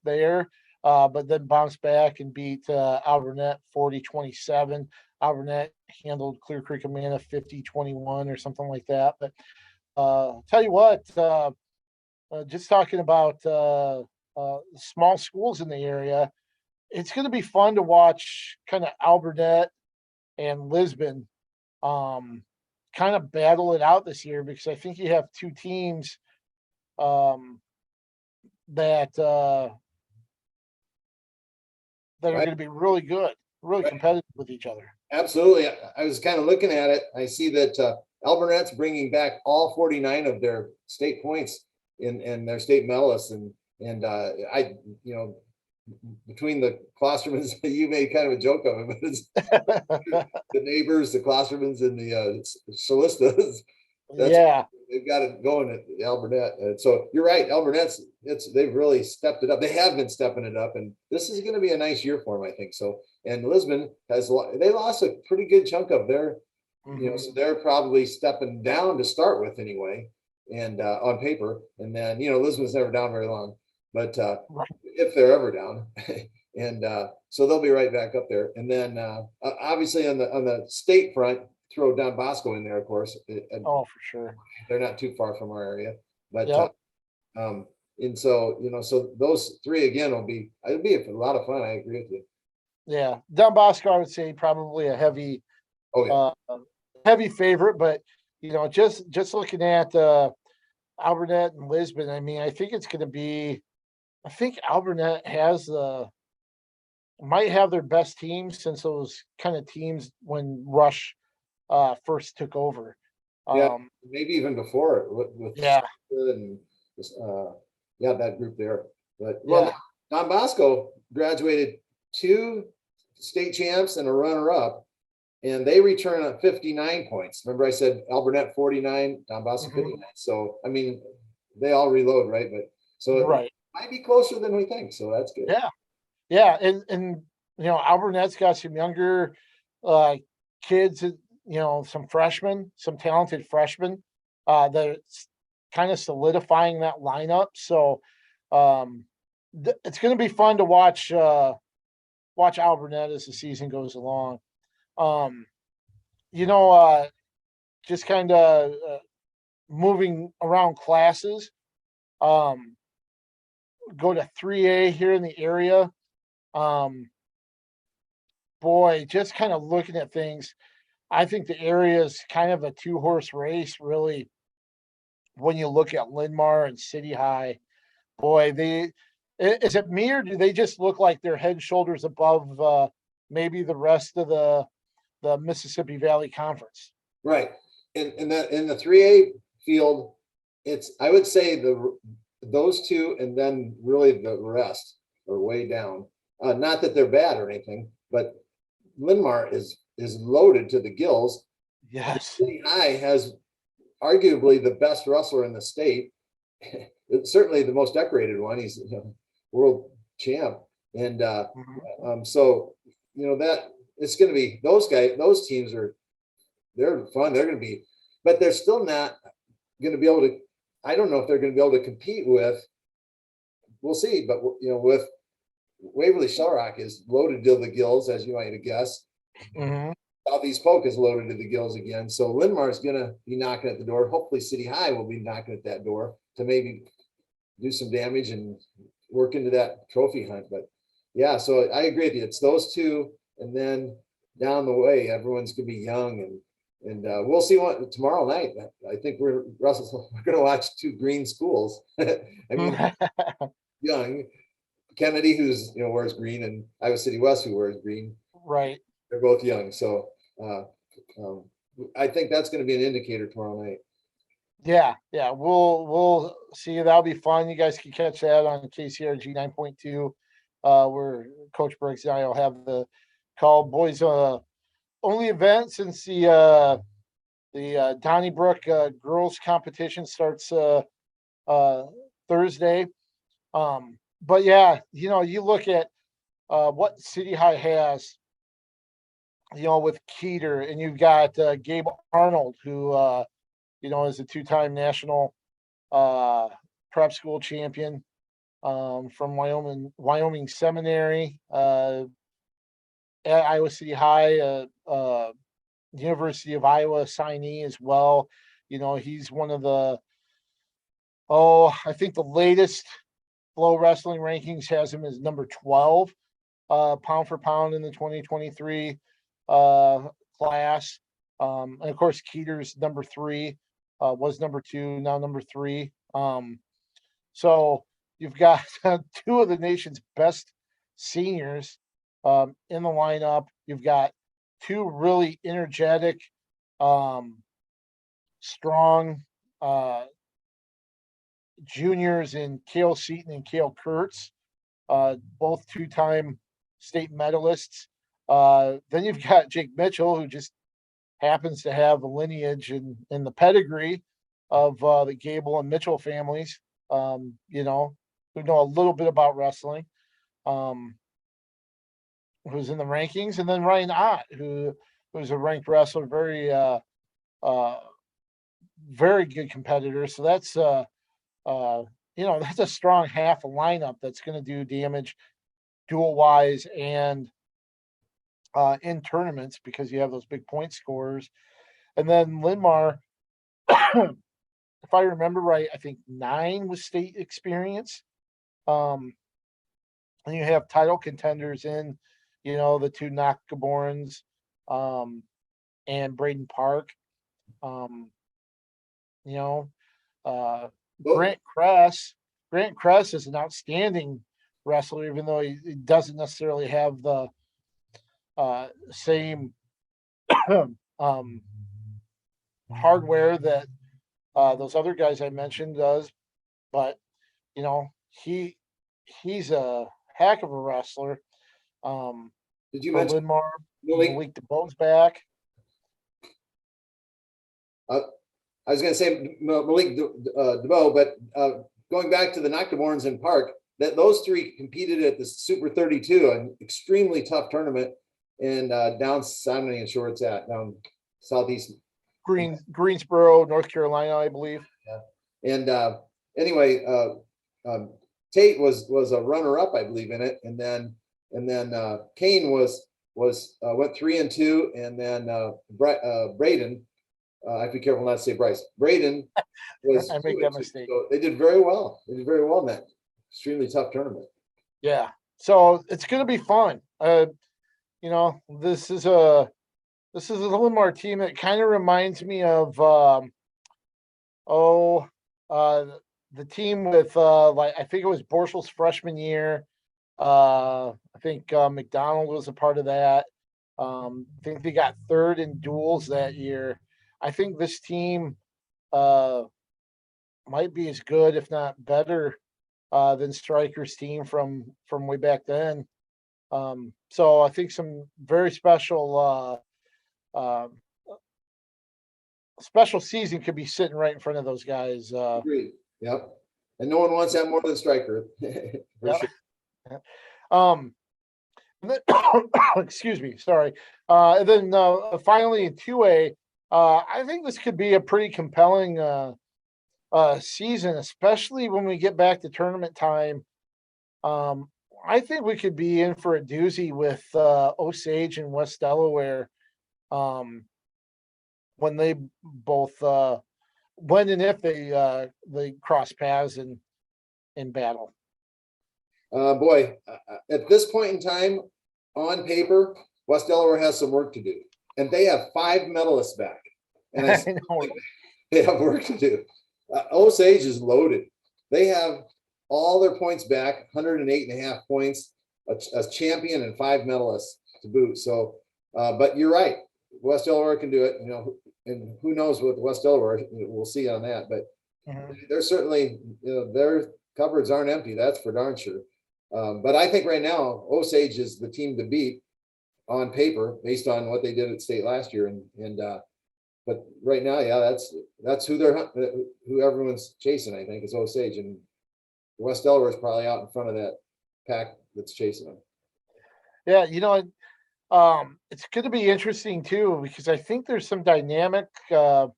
there, but then bounced back and beat Alburnett 40-27. Alburnett handled Clear Creek Amana 50-21 or something like that. But tell you what, just talking about small schools in the area, it's going to be fun to watch kind of Alburnett and Lisbon kind of battle it out this year, because I think you have 2 teams that are going to be really good, really competitive with each other. Absolutely. I was kind of looking at it. I see that Alburnett's bringing back all 49 of their state points in their state medalists, and between the Klostermans, you made kind of a joke of it, but it's the neighbors, the Klostermans, and the Solistas. They've got it going at Alburnett. And so you're right, Alburnett's they've really stepped it up. They have been stepping it up, and this is going to be a nice year for them, I think. So, and Lisbon they lost a pretty good chunk of their Mhm. so they're probably stepping down to start with anyway, and on paper, and then Lisbon's never down very long, but Right. if they're ever down, and so they'll be right back up there. And then obviously on the state front, throw Don Bosco in there, of course. Oh, for sure. They're not too far from our area, but Yep. um, and so so those three again it'll be a lot of fun. I agree with you. Yeah. Don Bosco, I would say probably a Oh yeah, uh, heavy favorite, but just looking at Albernette and Lisbon, I mean, I think it's going to be. I think Albernette might have their best team since those kind of teams when Rush first took over. yeah, Um, maybe even before with yeah, and yeah, that group there. But yeah, Don Bosco graduated 2 state champs and a runner-up, and they return on 59 points. Remember, I said Albernette 49, Don Bosco mhm, 59. So I mean, they all reload, right? But so it right, might be closer than we think. So that's good. yeah, yeah, and Albernette's got some younger uh, kids, some freshmen, some talented freshmen that's kind of solidifying that lineup. So um, it's going to be fun to watch Albernette as the season goes along. Um, you know, uh, just kind of moving around classes. Um, go to 3A here in the area. Um, boy, just kind of looking at things, I think the area is kind of a two-horse race, really. When you look at Linn-Mar and City High, boy, is it me or do they just look like they're head and shoulders above maybe the rest of the Mississippi Valley Conference? Right. And that in the 3A field, it's I would say those two and then really the rest are way down. Not that they're bad or anything, but Linn-Mar is loaded to the gills. Yes. City High has arguably the best wrestler in the state. It's certainly the most decorated one. He's world champ, and Mhm. so that it's going to be those teams they're fun. They're going to be, but they're still not going to be able to. I don't know if they're going to be able to compete with. We'll see, but with Waverly Shell Rock is loaded to the gills, as you might guess. Mhm. Southeast Polk is loaded to the gills again. So Linn-Mar is going to be knocking at the door. Hopefully, City High will be knocking at that door to maybe do some damage and work into that trophy hunt. But yeah, so I agree with you. It's those two, and then down the way, everyone's gonna be young, and we'll see what tomorrow night. I think we're going to watch two green schools. I mean, young Kennedy, who's wears green, and Iowa City West, who wears green. Right. They're both young, so uh, um, I think that's going to be an indicator tomorrow night. Yeah, yeah. We'll see. That'll be fun. You guys can catch that on KCRG 9.2, where Coach Briggs and I will have the call. Boys, only event since the Donnybrook girls competition starts uh Thursday. But yeah, you look at what City High has, with Keeter, and you've got Gabe Arnold, who is a two-time national uh, prep school champion from Wyoming Seminary, at Iowa City High, University of Iowa signee as well. He's one of I think the latest Flow Wrestling rankings has him as number 12, pound for pound in the 2023 uh, class. And of course, Keeter's number 3, was number 2, now number 3. So you've got two of the nation's best seniors in the lineup. You've got two really energetic, um, strong juniors in Kale Seaton and Kale Kurtz, both two-time state medalists. Then you've got Jake Mitchell, who just happens to have the lineage and the pedigree of the Gable and Mitchell families, who know a little bit about wrestling, um, who's in the rankings. And then Ryan Ott, who who's a ranked wrestler, uh, very good competitor. So that's that's a strong half a lineup that's going to do damage dual wise and in tournaments because you have those big point scorers. And then Linmar, if I remember right, I think 9 was state experience. And you have title contenders in, the 2 Nakaborns, and Braden Park. Um, you know, uh, Well, Grant Kress. Grant Kress is an outstanding wrestler, even though he doesn't necessarily have the same um, hardware that those other guys I mentioned does. But you know, he he's a heck of a wrestler. did you For mention Linmar, Malik? Malik DeBoe's back. Uh, I was going to say Malik DeBoe, but going back to the Noctaborns in Park, that those 3 competed at the Super 32, an extremely tough tournament, and down Simon and sure it's at down southeast Greensboro, North Carolina, I believe. Yeah. And anyway, Tate was a runner up, I believe, in it, and then Kane went 3-2, and then Braden. I have to be careful not to say Bryce. Braden was I make that mistake. So they did very well. They did very well in that extremely tough tournament. Yeah. So it's going to be fun. This is a Linmar team that kind of reminds me of the team with I think it was Borschel's freshman year. I think McDonald was a part of that. I think they got 3rd in duels that year. I think this team might be as good, if not better, than Stryker's team from way back then. So I think some very special season could be sitting right in front of those guys. Agreed. Yep. And no one wants that more than Stryker. Yeah. Sure. Um, excuse me, sorry. And then finally in 2A, I think this could be a pretty compelling season, especially when we get back to tournament time. I think we could be in for a doozy with Osage and West Delaware when they both when and if they cross paths in battle. Boy, at this point in time, on paper, West Delaware has some work to do, and they have 5 medalists back, and I know. they have work to do. Osage is loaded. They have all their points back, 108.5 points, a champion and 5 medalists to boot. So, but you're right, West Delaware can do it. And who knows what West Delaware, we'll see on that. But they're certainly, their cupboards aren't empty. That's for darn sure. But I think right now Osage is the team to beat on paper based on what they did at state last year. But right now, yeah, that's who everyone's chasing. I think is Osage, and West Delaware is probably out in front of that pack that's chasing them. Yeah, it's going to be interesting too because I think there's some dynamic. There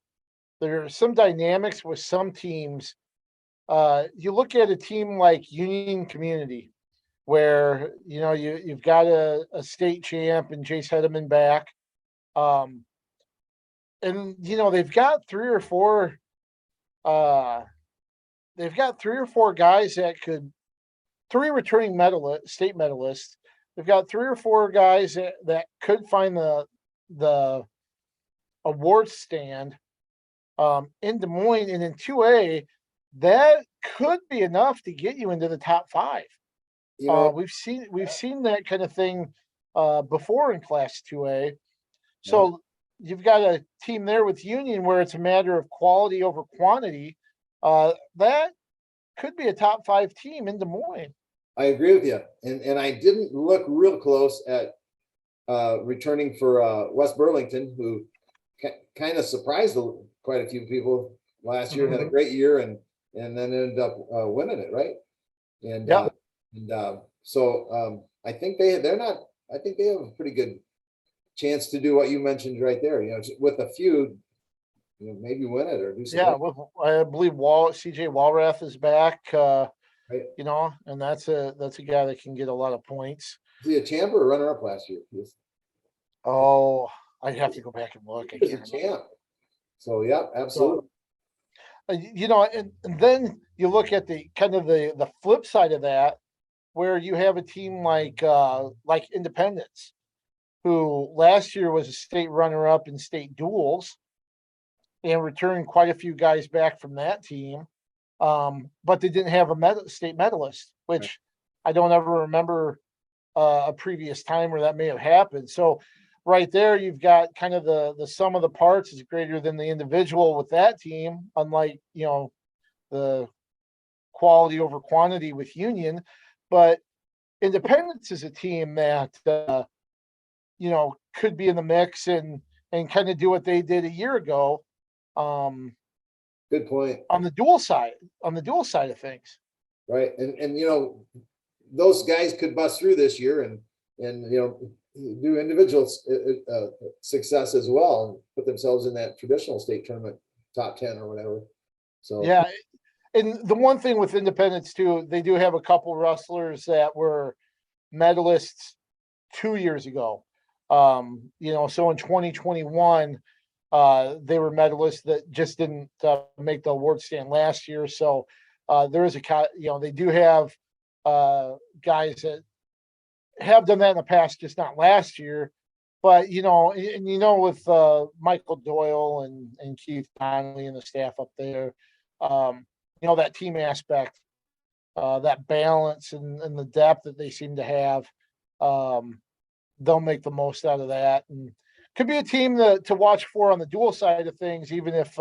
are some dynamics with some teams. You look at a team like Union Community, where you've got a state champ and Jace Hedeman back, and they've got 3 or 4. They've got 3 or 4 guys that could 3 returning state medalists. They've got 3 or 4 guys that could find the award stand in Des Moines, and in 2A, that could be enough to get you into the top 5. We've seen that kind of thing before in Class 2A. So you've got a team there with Union where it's a matter of quality over quantity. That could be a top 5 team in Des Moines. I agree with you, and I didn't look real close at returning for West Burlington, who kind of surprised quite a few people last year. Had a great year, and then ended up winning it, right? And so I think they're not. I think they have a pretty good chance to do what you mentioned right there, with a feud, maybe win it or do something. Yeah, I believe CJ Walrath is back, Right. and that's a guy that can get a lot of points. Is he a champ or a runner up last year? Oh, I'd have to go back and look. I He was can't a remember. champ. So yeah, absolutely. And then you look at the kind of the flip side of that, where you have a team like Independence, who last year was a state runner up in state duels and returned quite a few guys back from that team. But they didn't have a state medalist, which I don't ever remember a previous time where that may have happened. So right there, you've got kind of the sum of the parts is greater than the individual with that team, unlike, the quality over quantity with Union. But Independence is a team that, could be in the mix and kind of do what they did a year ago. Good point. On the dual side of things. Right. And those guys could bust through this year and do individual success as well and put themselves in that traditional state tournament top 10 or whatever. So yeah, and the one thing with Independence too, they do have a couple wrestlers that were medalists 2 years ago. So in 2021, they were medalists that just didn't make the award stand last year. So there is they do have guys that have done that in the past, just not last year. But with Michael Doyle and Keith Donnelly and the staff up there, that team aspect, that balance and the depth that they seem to have, they'll make the most out of that, and could be a team to watch for on the dual side of things, even if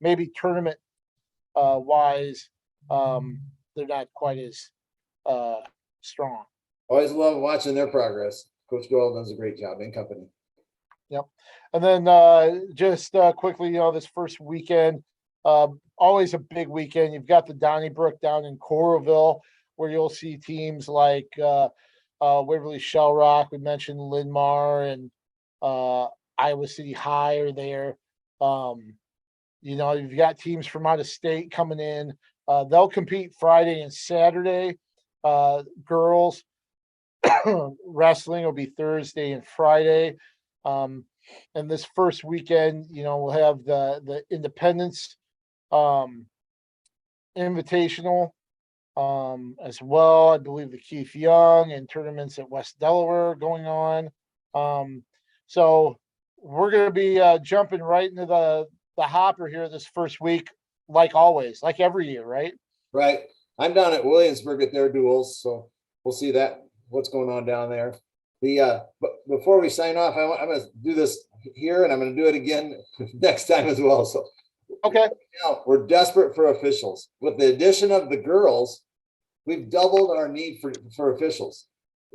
maybe tournament wise, they're not quite as strong. always love watching their progress. Coach Doyle does a great job in company. Yep. And then just quickly, this first weekend, always a big weekend. You've got the Donnybrook down in Coralville, where you'll see teams like Waverly Shell Rock. We mentioned Linn-Mar and Iowa City High are there. You've got teams from out of state coming in. They'll compete Friday and Saturday. Girls wrestling will be Thursday and Friday. And this first weekend, we'll have the Independence Invitational as well. I believe the Keith Young and tournaments at West Delaware going on. So we're going to be jumping right into the hopper here this first week, like always, like every year, right? Right. I'm down at Williamsburg at their duels, so we'll see what's going on down there. But before we sign off, I'm going to do this here, and I'm going to do it again next time as well. So okay, now we're desperate for officials. With the addition of the girls, we've doubled our need for officials,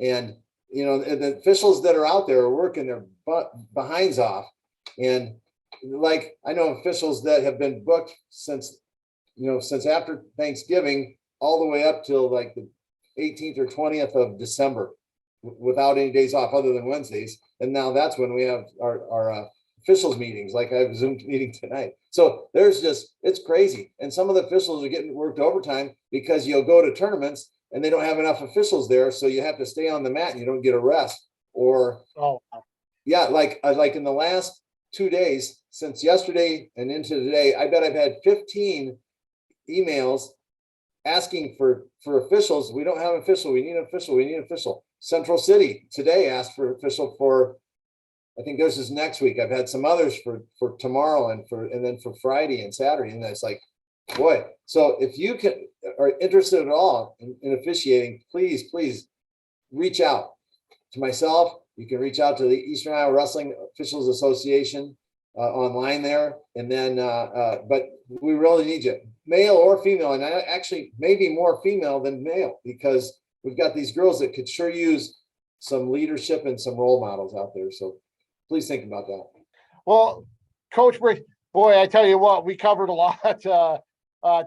and the officials that are out there are working their behinds off. And like, I know officials that have been booked since after Thanksgiving all the way up till like the 18th or 20th of December without any days off other than Wednesdays. And now that's when we have our officials meetings, like I have a Zoom meeting tonight. So it's crazy. And some of the officials are getting worked overtime because you'll go to tournaments and they don't have enough officials there. So you have to stay on the mat and you don't get a rest. Or, like in the last 2 days, since yesterday and into today, I bet I've had 15 emails asking for officials. We don't have an official. We need an official. We need an official. Central City today asked for official for, I think this is next week. I've had some others for tomorrow and then for Friday and Saturday. And it's like, boy. So if you are interested at all in officiating, please reach out to myself. You can reach out to the Eastern Iowa Wrestling Officials Association online there. And then, but we really need you, male or female. And I actually maybe more female than male, because we've got these girls that could sure use some leadership and some role models out there. So please think about that. Well, Coach Briggs, boy, I tell you what, we covered a lot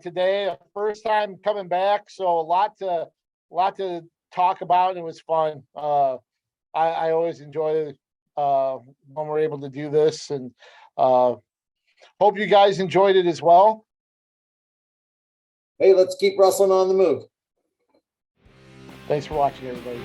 today. First time coming back, so a lot to talk about. And it was fun. I always enjoy when we're able to do this, and hope you guys enjoyed it as well. Hey, let's keep wrestling on the move. Thanks for watching, everybody.